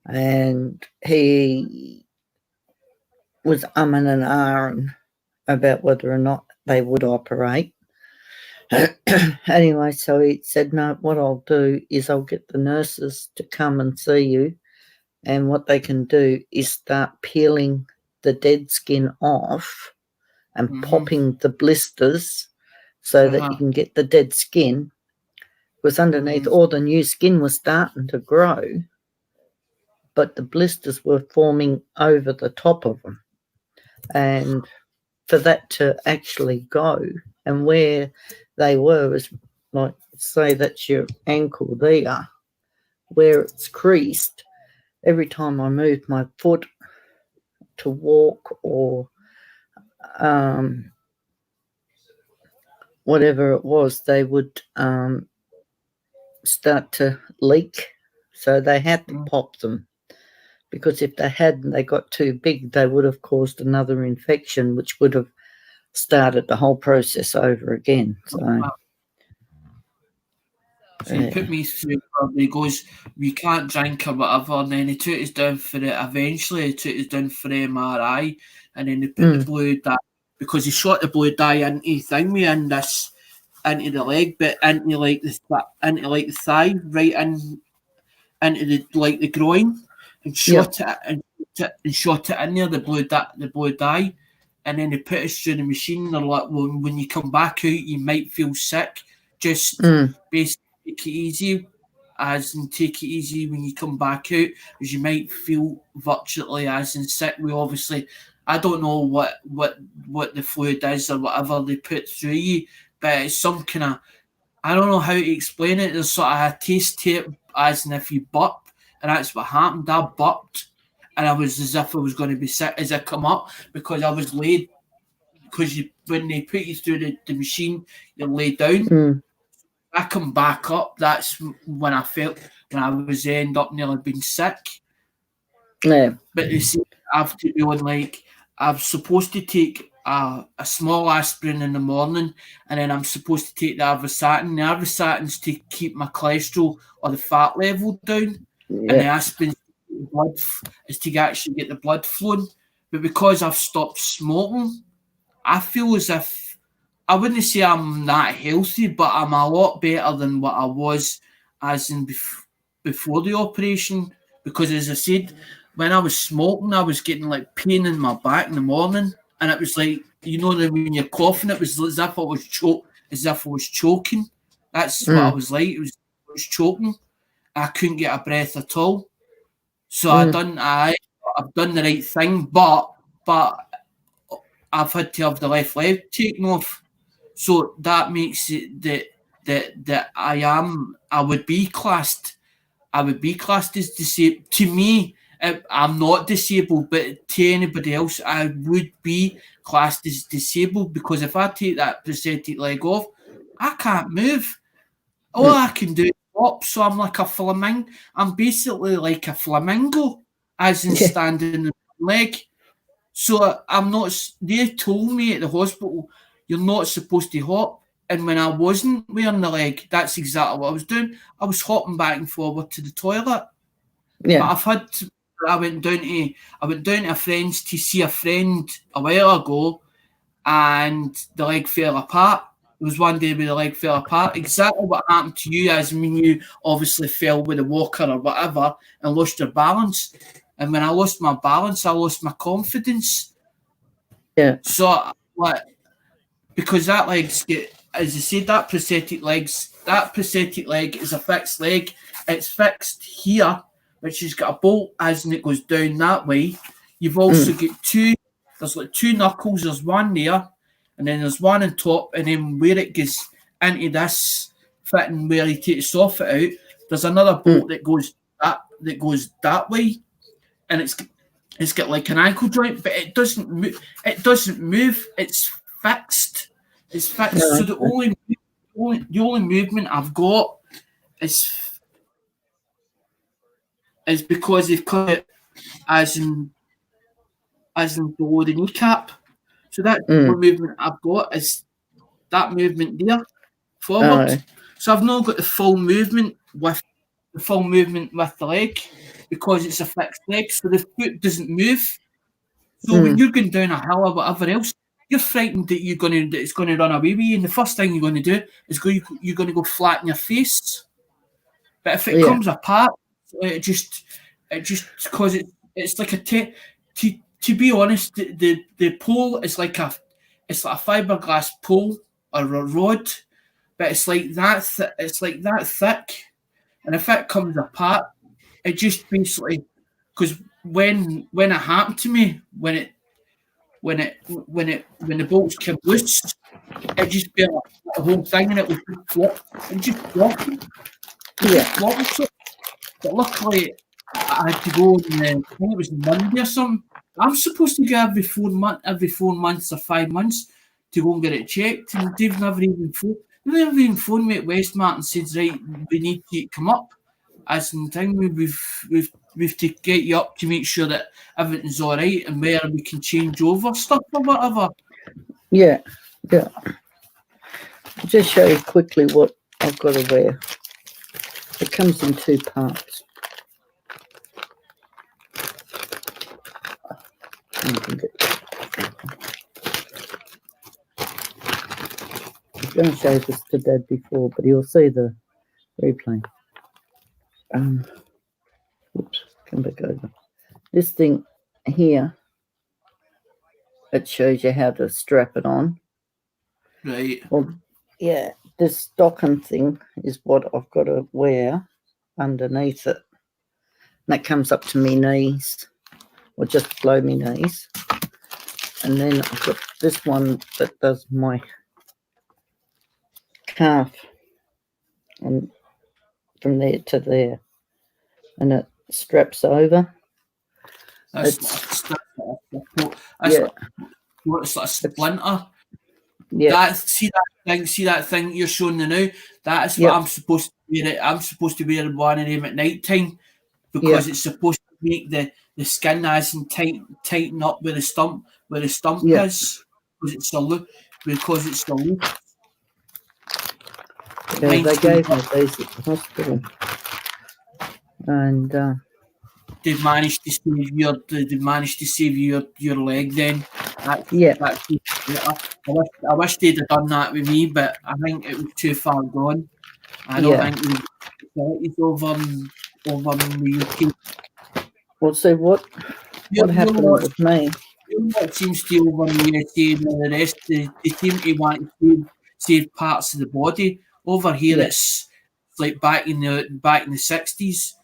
Speaker 1: and he was umming and ahhing about whether or not they would operate. Anyway, so he said, no, what I'll do is I'll get the nurses to come and see you, and what they can do is start peeling the dead skin off and popping the blisters so that you can get the dead skin, because underneath all the new skin was starting to grow, but the blisters were forming over the top of them. And for that to actually go, and where they were was like, say that's your ankle there, where it's creased, every time I moved my foot to walk or whatever it was, they would start to leak. So they had to pop them, because if they hadn't, they got too big, they would have caused another infection, which would have started the whole process over again.
Speaker 2: So he put me through, he goes, you can't drink or whatever, and then he took us down for it. Eventually he took us down for the MRI, and then he put the blue dye, because he shot the blue dye into the leg, but into the thigh, right into the groin, and shot it in there, the blue dye, and then they put us through the machine. They're like, well, when you come back out, you might feel sick. Just basically take it easy, take it easy when you come back out, because you might feel virtually as in sick. We obviously, I don't know what the fluid is or whatever they put through you, but it's some kind of, I don't know how to explain it. There's sort of a taste to it, as in if you burp, and that's what happened. I burped, and I was as if I was going to be sick as I come up, because I was laid, because when they put you through the machine, you're laid down. I come back up, that's when I was end up nearly being sick.
Speaker 1: Yeah.
Speaker 2: But you see, I've to be on, I'm supposed to take a small aspirin in the morning, and then I'm supposed to take the avirsatin. The avirsatin's to keep my cholesterol or the fat level down, and the aspirin is to actually get the blood flowing. But because I've stopped smoking, I feel as if, I wouldn't say I'm that healthy, but I'm a lot better than what I was as in before the operation, because as I said, when I was smoking, I was getting like pain in my back in the morning, and it was like, you know, when you're coughing, it was as if I was choking. That's what I was like. I was choking. I couldn't get a breath at all. So I've done the right thing, but I've had to have the left leg taken off. So that makes it that I would be classed as disabled. To me, I'm not disabled, but to anybody else, I would be classed as disabled, because if I take that prosthetic leg off, I can't move. All I can do is hop, so I'm like a flamingo. I'm basically like a flamingo, as in standing on one leg. So I'm not. They told me at the hospital, you're not supposed to hop. And when I wasn't wearing the leg, that's exactly what I was doing. I was hopping back and forward to the toilet.
Speaker 1: Yeah.
Speaker 2: But I've had to, I went down to a friend's to see a friend a while ago, and the leg fell apart. It was one day where the leg fell apart. Exactly what happened to you, as when you obviously fell with a walker or whatever and lost your balance. And when I lost my balance, I lost my confidence.
Speaker 1: Yeah.
Speaker 2: So, like, because that leg's get, as I said, that prosthetic leg is a fixed leg. It's fixed here, which has got a bolt as and it goes down that way. You've also got there's like two knuckles. There's one there, and then there's one on top, and then where it goes into this fitting where you take the soffit out, there's another bolt that goes that way, and it's got like an ankle joint, but it doesn't move. It's fixed. It's fixed.
Speaker 1: No.
Speaker 2: So the only movement I've got is because they've cut it as in below the kneecap. So that the movement I've got is that movement there forward. So I've not got the full movement with the leg, because it's a fixed leg. So the foot doesn't move. So when you're going down a hill or whatever else, you're frightened that it's going to run away with you, and the first thing you're going to do is you're going to go flat in your face. But if it comes apart, it just because it's like to be honest, the pole is like a fiberglass pole or a rod, but it's like that thick, and if it comes apart, it just basically, because when it happened to me, when the bolts came loose, it just felt like the whole thing, and it was just flopping. So, but luckily, I had to go on, I think it was Monday or something. I'm supposed to go every 4 months or 5 months to go and get it checked, and they've never even phoned me at Westmart and said, right, we need to come up. As in thing, we've to get you up to make sure that everything's all right and where we can change over stuff or whatever.
Speaker 1: Yeah. I'll just show you quickly what I've got to wear. It comes in 2 parts. I was going to show this to Dad before, but he'll see the replay. Oops, come back over. This thing here, it shows you how to strap it on.
Speaker 2: Right.
Speaker 1: Well, yeah, this stocking thing is what I've got to wear underneath it. And that comes up to my knees, or just below my knees. And then I've got this one that does my calf, and from there to there, and it straps over.
Speaker 2: It's like a splinter.
Speaker 1: Yeah.
Speaker 2: See that thing you're showing me now? That is what I'm supposed to wear. I'm supposed to wear one of them at night time, because it's supposed to make the skin nice and tighten up where the stump is, because it's so loose.
Speaker 1: Yeah, they gave me these at the hospital, and
Speaker 2: they've managed to save your leg. Then, I wish they'd have done that with me, but I think it was too far gone. I don't think authorities over in the UK.
Speaker 1: Well, so what happened with me?
Speaker 2: What seems to over in the USA and the rest, they seem to want to save parts of the body. Over here,
Speaker 1: Yeah.
Speaker 2: it's like back in the 60s,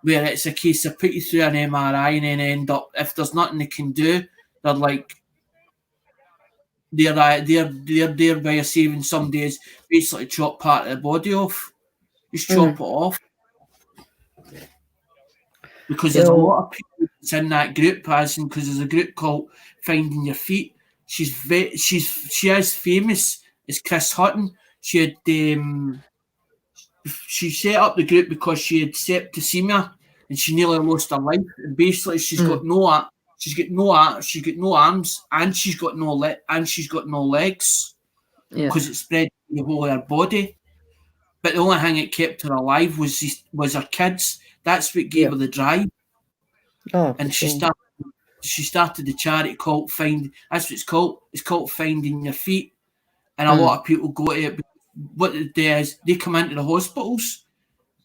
Speaker 2: where it's a case of put you through an MRI and then end up, if there's nothing they can do, they're like, their way of saving somebody is basically chop part of the body off. Just chop it off. Because there's a lot of people that's in that group, because there's a group called Finding Your Feet. She is famous as Chris Hutton. She set up the group because she had septicemia and she nearly lost her life. And basically, she's got no arms, and she's got no legs because it spread through the whole of her body. But the only thing that kept her alive was her kids. That's what gave her the drive.
Speaker 1: Oh,
Speaker 2: and she started the charity called Find. That's what it's called. It's called Finding Your Feet. And a lot of people go to it. What they do is they come into the hospitals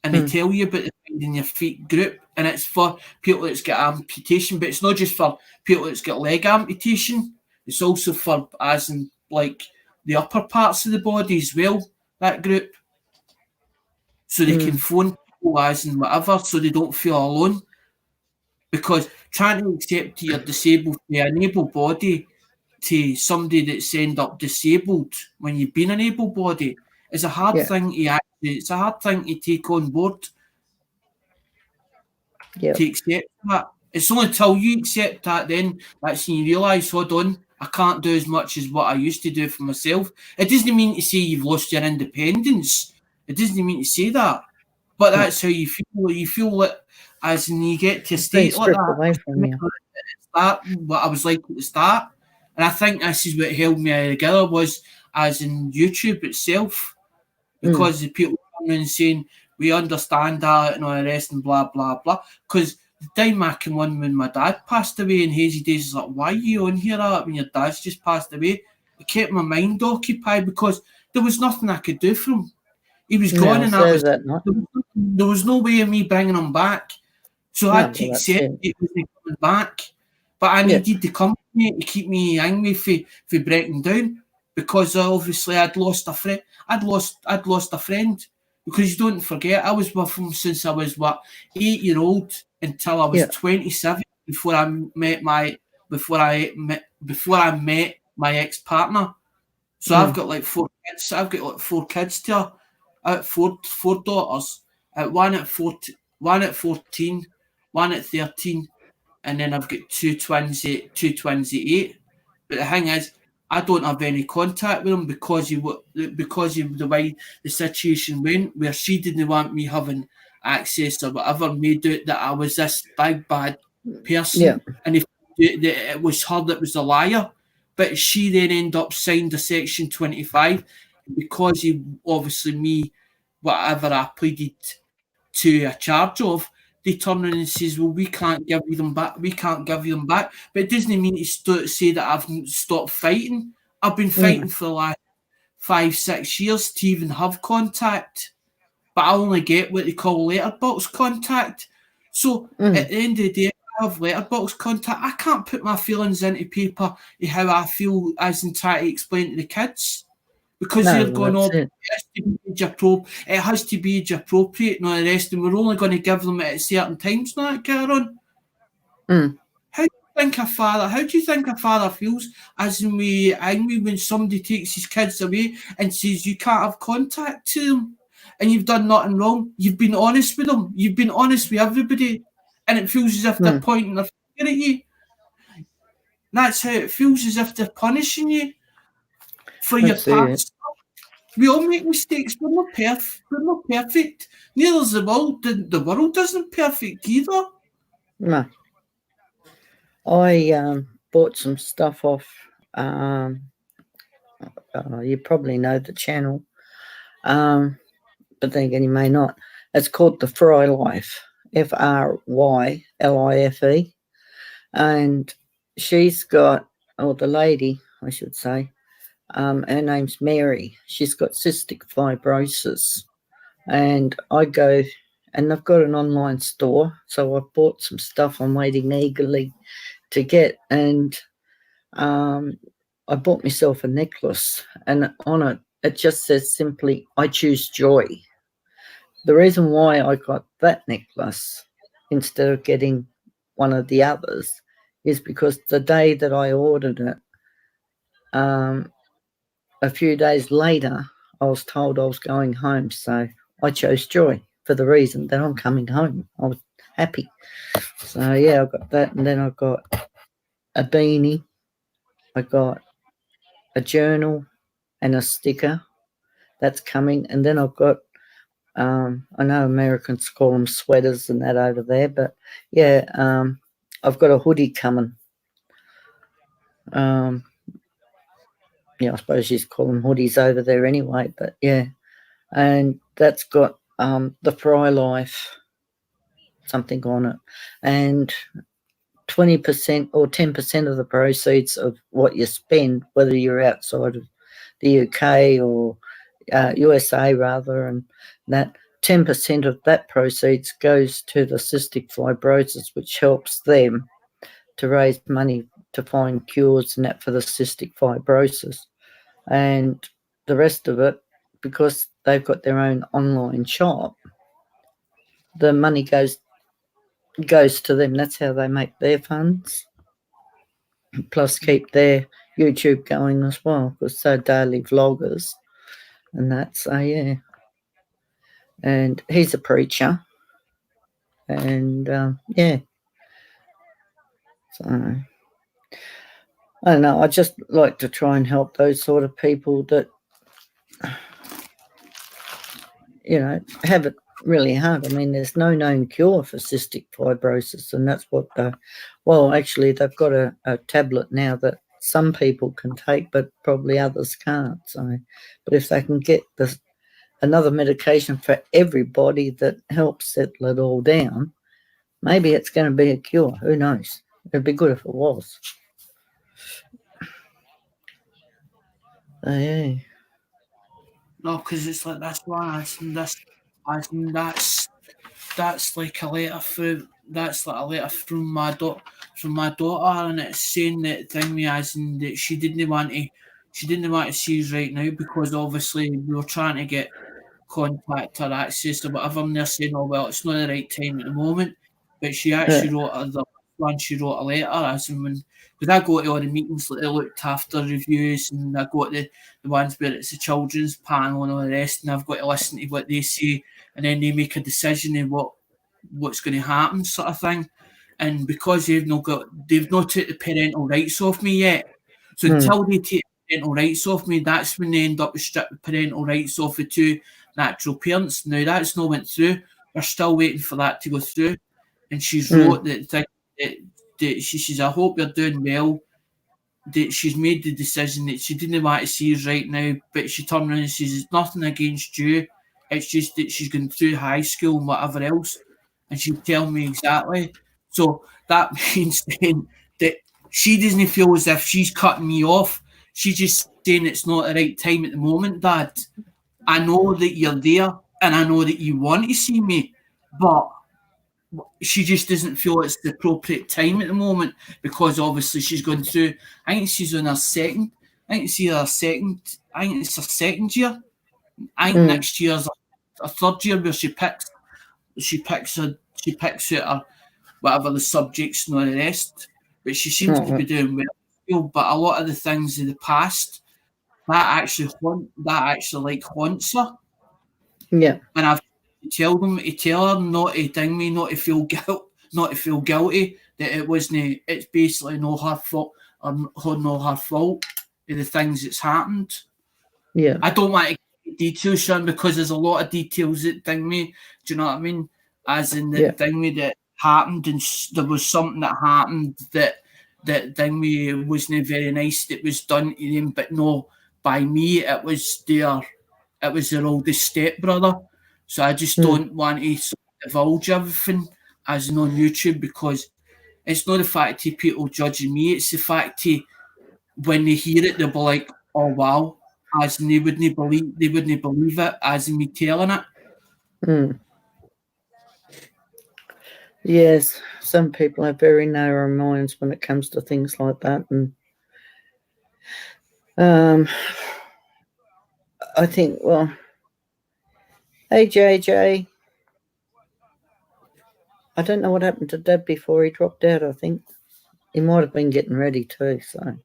Speaker 2: and they tell you about the Finding Your Feet group. And it's for people that's got amputation, but it's not just for people that's got leg amputation. It's also for, as in, like, the upper parts of the body as well, that group. So they can phone people as in whatever, so they don't feel alone. Because trying to accept you're disabled, an able body, to somebody that's end up disabled when you've been an able body is a hard thing to it's a hard thing to take on board. To accept that. It's only until you accept that then that's when you realise, hold on, I can't do as much as what I used to do for myself. It doesn't mean to say you've lost your independence. It doesn't mean to say that. But that's how you feel. You feel it as in you get to a state like that.
Speaker 1: Away from you.
Speaker 2: What I was like at the start. And I think this is what held me together was as in YouTube itself. Because the people coming and saying, we understand that and all the rest and blah, blah, blah. Because the time I came on when my dad passed away in Hazy Days, I was like, why are you on here when your dad's just passed away? It kept my mind occupied because there was nothing I could do for him. He was gone and there was no way of me bringing him back. So I had to accept it was coming back. But I needed the company to keep me angry for breaking down because obviously I'd lost a friend. I'd lost a friend because you don't forget I was with him since I was 8-year-old until I was 27 before I met my ex-partner. So I've got like 4 kids. I've got like 4 kids to her. Four daughters. One at 14, one at 13, and then I've got two twins at 8. But the thing is, I don't have any contact with them because of the way the situation went, where she didn't want me having access or whatever, made out that I was this big bad person, and if it was her that was a liar. But she then ended up signed a Section 25 because of obviously me, whatever I pleaded to a charge of. They turn around and says, well, we can't give you them back. But it doesn't mean to say that I've stopped fighting. I've been fighting for the last 5-6 years to even have contact. But I only get what they call letterbox contact. So at the end of the day, I have letterbox contact. I can't put my feelings into paper of how I feel as in try to explain to the kids. Because they're going on, it has to be age appropriate and all the rest, and we're only going to give them it at certain times now, Karen. How do you think a father feels as in we angry when somebody takes his kids away and says you can't have contact to them and you've done nothing wrong? You've been honest with them, you've been honest with everybody, and it feels as if they're pointing their finger at you. That's how it feels, as if they're punishing you for your past. We all make mistakes. We're not perfect. Neither is the world. The world isn't perfect either.
Speaker 1: No. I bought some stuff off. You probably know the channel, but then again, you may not. It's called the Fry Life, FRYLIFE, and she's got, or the lady, I should say. Her name's Mary. She's got cystic fibrosis, and I go, and they've got an online store, so I bought some stuff I'm waiting eagerly to get, and I bought myself a necklace, and on it just says simply, I choose joy. The reason why I got that necklace instead of getting one of the others is because the day that I ordered it, a few days later, I was told I was going home. So I chose joy for the reason that I'm coming home. I was happy. So yeah, I got that, and then I got a beanie, I got a journal and a sticker that's coming, and then I've got I know Americans call them sweaters and that over there, but yeah, I've got a hoodie coming. Yeah, I suppose you call them hoodies over there anyway, but yeah, and that's got the Fry Life something on it, and 20% or 10% of the proceeds of what you spend, whether you're outside of the UK or USA rather, and that 10% of that proceeds goes to the cystic fibrosis, which helps them to raise money to find cures and that for the cystic fibrosis. And the rest of it, because they've got their own online shop, the money goes to them. That's how they make their funds. Plus keep their YouTube going as well, because they're daily vloggers and that. So yeah. And he's a preacher. And yeah. So I don't know, I just like to try and help those sort of people that, you know, have it really hard. I mean, there's no known cure for cystic fibrosis, and that's what actually they've got a tablet now that some people can take, but probably others can't. So, but if they can get another medication for everybody that helps settle it all down, maybe it's going to be a cure. Who knows? It'd be good if it was. Yeah.
Speaker 2: No, because it's like this one, that's like a letter from my daughter, and it's saying that thing as in that she didn't want to see us right now because obviously we were trying to get contact or access or whatever, and they're saying, oh well, it's not the right time at the moment. But she actually wrote a letter as in when, because I go to all the meetings like they looked after reviews, and I go to the ones where it's a children's panel and all the rest, and I've got to listen to what they say, and then they make a decision of what's going to happen, sort of thing. And because they've not took the parental rights off me yet, so until they take parental rights off me, that's when they end up with strict parental rights off the two natural parents. Now that's not went through. We're still waiting for that to go through. And she's wrote that she says, I hope you're doing well. That she's made the decision that she didn't want to see us right now, but she turned around and says, it's nothing against you. It's just that she's going through high school and whatever else. And she'll tell me exactly. So that means then that she doesn't feel as if she's cutting me off. She's just saying it's not the right time at the moment, Dad. I know that you're there and I know that you want to see me, but she just doesn't feel it's the appropriate time at the moment because obviously she's going through, I think she's on her second year. I think next year's a third year where she picks out her, whatever the subjects and all the rest. But she seems to be doing well. But a lot of the things in the past that actually haunts her.
Speaker 1: Yeah.
Speaker 2: And I've tell her not to ding me, not to feel guilty that it wasn't. It's basically no her fault or no her fault of the things that's happened.
Speaker 1: Yeah.
Speaker 2: I don't want to get details, Sean, because there's a lot of details that ding me. Do you know what I mean? As in that ding me that happened, and there was something that happened that ding me wasn't very nice. That was done to them, but no, by me it was their oldest stepbrother. So I just don't want to divulge everything as in on YouTube because it's not the fact that people judging me, it's the fact that when they hear it, they'll be like, oh wow, as in they wouldn't believe it as in me telling it.
Speaker 1: Mm. Yes, some people have very narrow minds when it comes to things like that, and I think, well, hey JJ, I don't know what happened to Dad before he dropped out. I think he might have been getting ready too. So,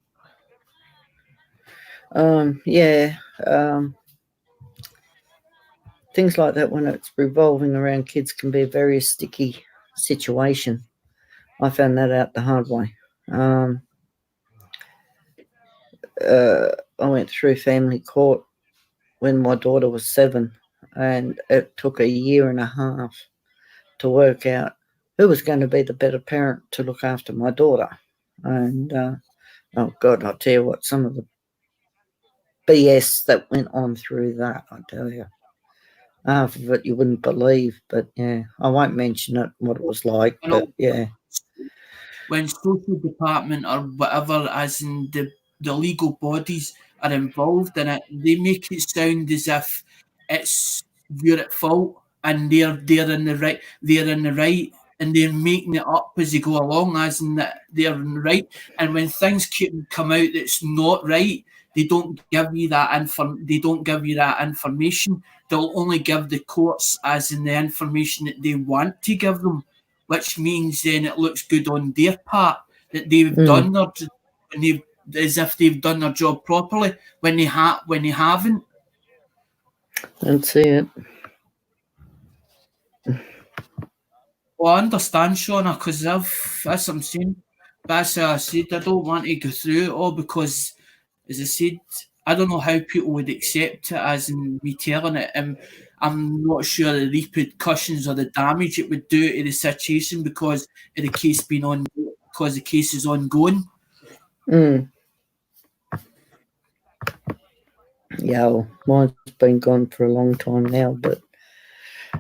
Speaker 1: yeah, things like that when it's revolving around kids can be a very sticky situation. I found that out the hard way. I went through family court when my daughter was 7, and it took a year and a half to work out who was going to be the better parent to look after my daughter. And oh God, I'll tell you what, some of the BS that went on through that, I tell you. Half of it you wouldn't believe, but yeah, I won't mention it, what it was like, but yeah.
Speaker 2: When social department or whatever, as in the legal bodies are involved in it, they make it sound as if it's you're at fault and they're in the right, and they're making it up as they go along, as in that they're in the right. And when things come out that's not right, they don't give you that information. They'll only give the courts as in the information that they want to give them, which means then it looks good on their part that they've done as if they've done their job properly when they haven't.
Speaker 1: That's it.
Speaker 2: Well, I understand, Shauna, because that's what I'm saying. But as I said, I don't want to go through it all because, as I said, I don't know how people would accept it as in me telling it. I'm not sure the repercussions or the damage it would do to the situation because of the case being on, because the case is ongoing.
Speaker 1: Yeah, well, mine's been gone for a long time now, but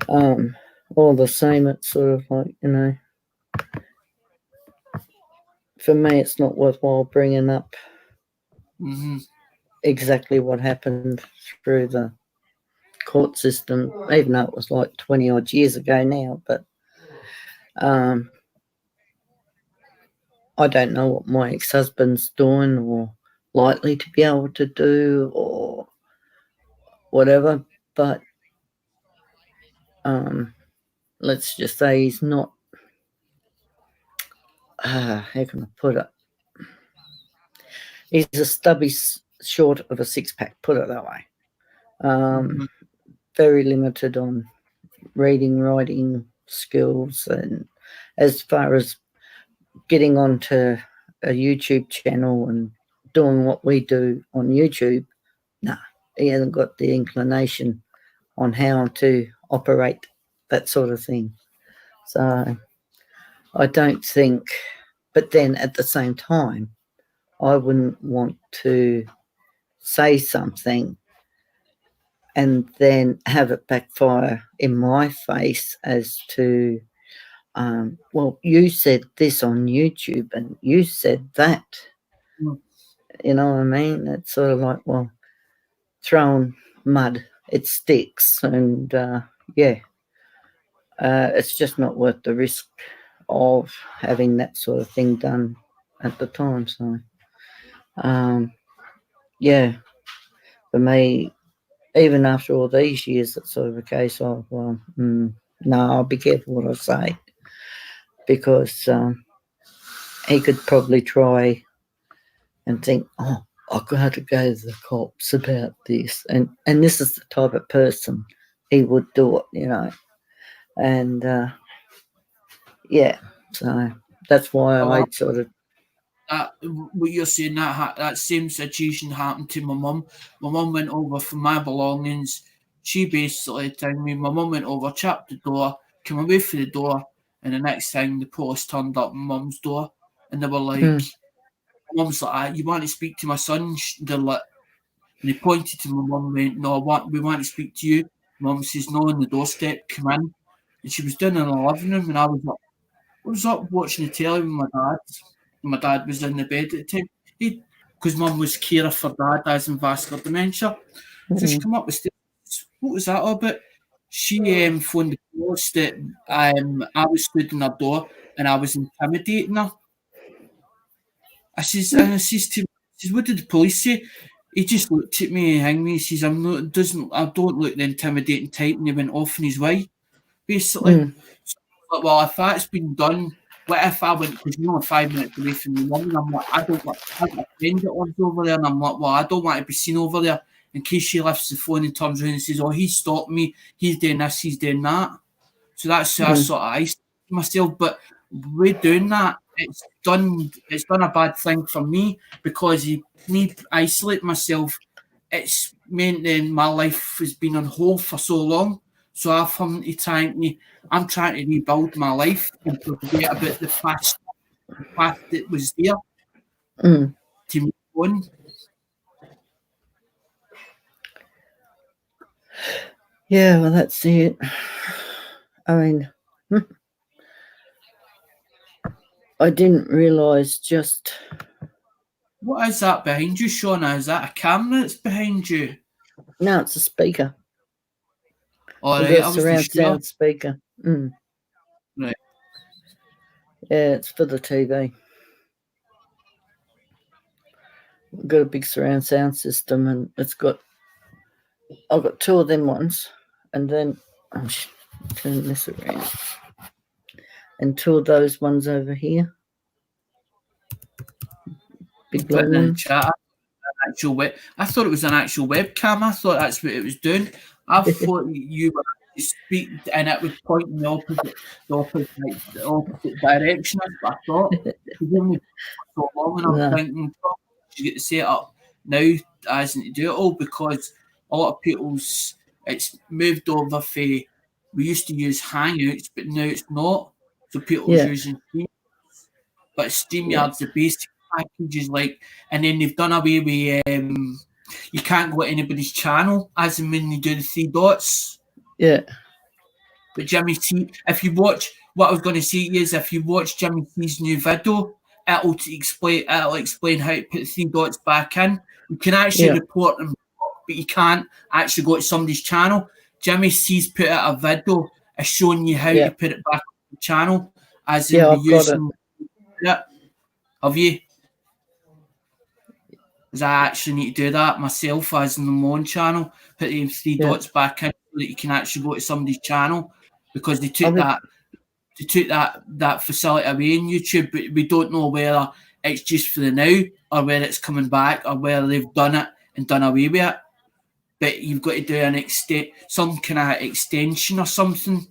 Speaker 1: all the same, it's sort of like, you know, for me, it's not worthwhile bringing up exactly what happened through the court system, even though it was like 20 odd years ago now. But I don't know what my ex-husband's doing or likely to be able to do or whatever. But let's just say he's not, how can I put it? He's a stubby short of a six-pack, put it that way. Very limited on reading, writing skills, and as far as getting onto a YouTube channel and doing what we do on YouTube, nah, he hasn't got the inclination on how to operate that sort of thing. So I don't think, but then at the same time, I wouldn't want to say something and then have it backfire in my face as to, well, you said this on YouTube and you said that. You know what I mean? It's sort of like, well, throwing mud, it sticks. And it's just not worth the risk of having that sort of thing done at the time. So, yeah, for me, even after all these years, it's sort of a case of, well, no, I'll be careful what I say, because he could probably try and think, oh, I've got to go to the cops about this. And this is the type of person he would do it, you know. And, yeah, so that's why I sort of...
Speaker 2: what you're saying, that same situation happened to my mum. My mum went over for my belongings. She basically told me, my mum went over, chapped the door, came away for the door, and the next thing the police turned up my mum's door, and they were like, Mum's like, you want to speak to my son? They're like, and they pointed to my mum and went, no, we want to speak to you. Mum says, no, on the doorstep, come in. And she was down in the living room, and I was up watching the telly with my dad. My dad was in the bed at the time. Because mum was carer for dad as in vascular dementia. So she came up the stairs. What was that all about? She phoned the police that I was stood in her door and I was intimidating her. I says to him, what did the police say? He just looked at me and hanged me. He says, I don't look the intimidating type, and he went off on his way. Basically. So, well, if that's been done, what if I went, because you're only 5 minutes away from your mum, and I'm like, I've got a friend that lives over there, and I'm like, well, I don't want to be seen over there in case she lifts the phone and turns around and says, oh, he's stopped me, he's doing this, he's doing that. So that's how I sort of iced myself. But with doing that, it's done a bad thing for me because me isolate myself, it's meant that my life has been on hold for so long. So I'm trying to rebuild my life and forget about the past that was there to move on.
Speaker 1: Yeah, well, that's it. I mean, I didn't realise just...
Speaker 2: What is that behind you, Shauna? Is that a camera that's behind you?
Speaker 1: No, it's a speaker.
Speaker 2: All right,
Speaker 1: a surround sound speaker.
Speaker 2: Right.
Speaker 1: Yeah, it's for the TV. We've got a big surround sound system, and I've got 2 of them ones, and then turn this around, and 2 of those ones over here. Big long ones.
Speaker 2: I thought it was an actual webcam. I thought that's what it was doing. I thought you were speak and it would point in the opposite direction. That's what I thought. It's only so long, and I'm thinking you get to set up now as to do it all because a lot of people's it's moved over for. We used to use Hangouts, but now it's not. So people's using Steam. But StreamYard's the basic packages and then they've done away with you can't go to anybody's channel as in when you do the 3 dots.
Speaker 1: Yeah.
Speaker 2: But Jimmy C, if you watch what I was going to say to you is if you watch Jimmy C's new video, it'll explain how to put the 3 dots back in. You can actually report them, but you can't actually go to somebody's channel. Jimmy C's put out a video showing you how to put it back on the channel as in
Speaker 1: I've got it.
Speaker 2: Yeah. Have you? Because I actually need to do that myself as in my own channel. Put the 3 dots back in so that you can actually go to somebody's channel because they took that facility away in YouTube, but we don't know whether it's just for the now or whether it's coming back or whether they've done it and done away with it. But you've got to do some kind of extension or something.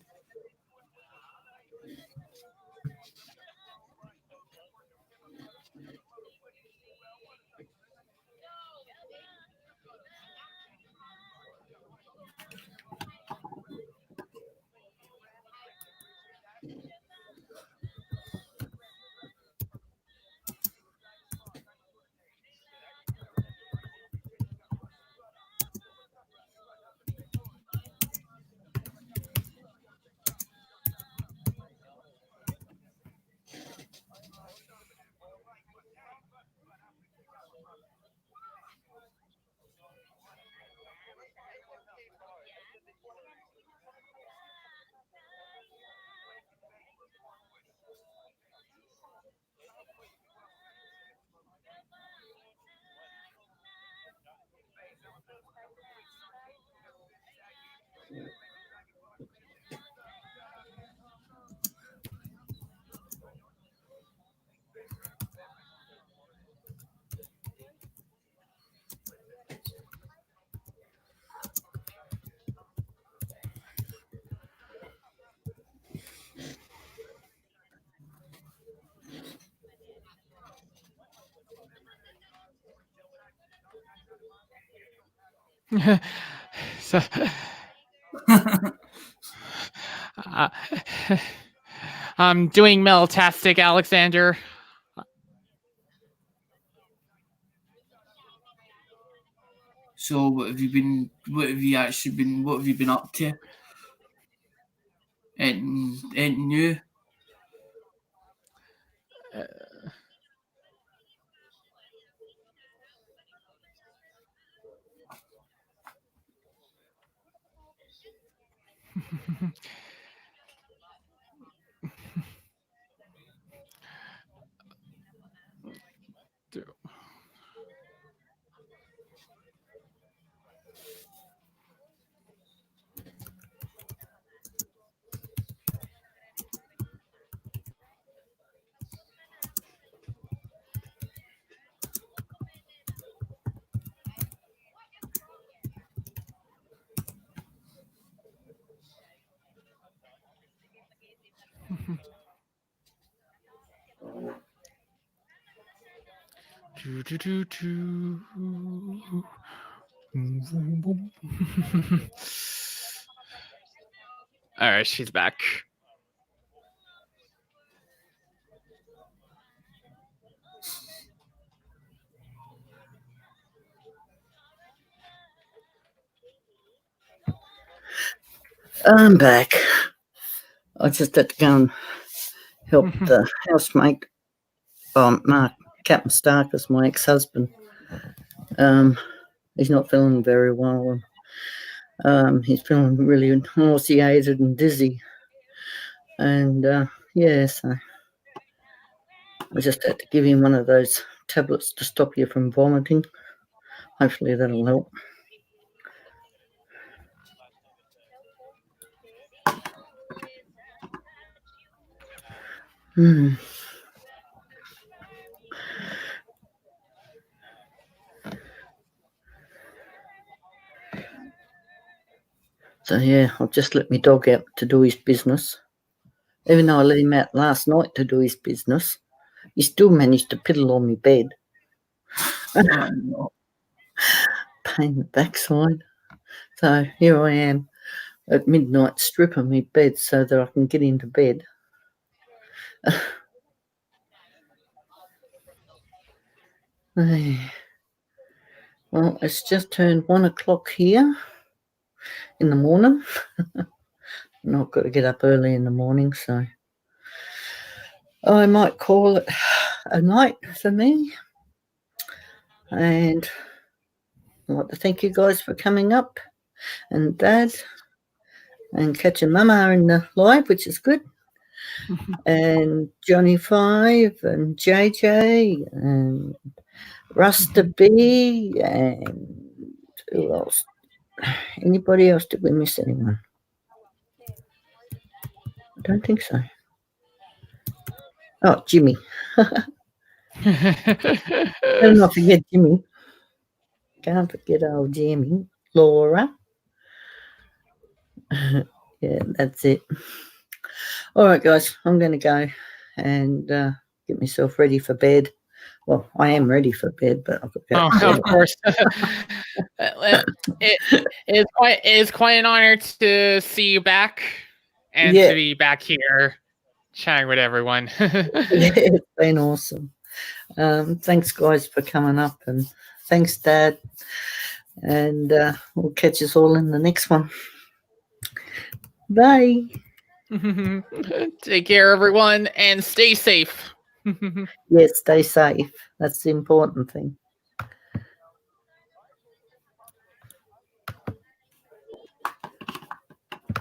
Speaker 6: So, I'm doing Meltastic, Alexander.
Speaker 2: So what have you been up to? Anything new?
Speaker 6: All right, she's back.
Speaker 1: I'm back. I just had to go and help the housemate, Mark, Captain Starkers, my ex-husband. He's not feeling very well. He's feeling really nauseated and dizzy. And, so I just had to give him one of those tablets to stop you from vomiting. Hopefully that'll help. So, I've just let my dog out to do his business. Even though I let him out last night to do his business, he still managed to piddle on my bed. Pain in the backside. So here I am at midnight stripping my bed so that I can get into bed. Well, it's just turned 1 o'clock here in the morning. And I've got to get up early in the morning, so I might call it a night for me. And I'd like to thank you guys for coming up, and Dad, and catching Mama in the live, which is good. And Johnny 5 and JJ and Rusta B and who else? Anybody else? Did we miss anyone? I don't think so. Oh, Jimmy. Don't not forget Jimmy. Can't forget old Jimmy. Laura. Yeah, that's it. All right, guys, I'm going to go and get myself ready for bed. Well, I am ready for bed, but I've got to go.
Speaker 6: Oh, of course. It's quite an honor to see you back and to be back here chatting with everyone.
Speaker 1: It's been awesome. Thanks, guys, for coming up, and thanks, Dad. And we'll catch us all in the next one. Bye.
Speaker 6: Take care, everyone, and stay safe.
Speaker 1: Yes, stay safe. That's the important thing.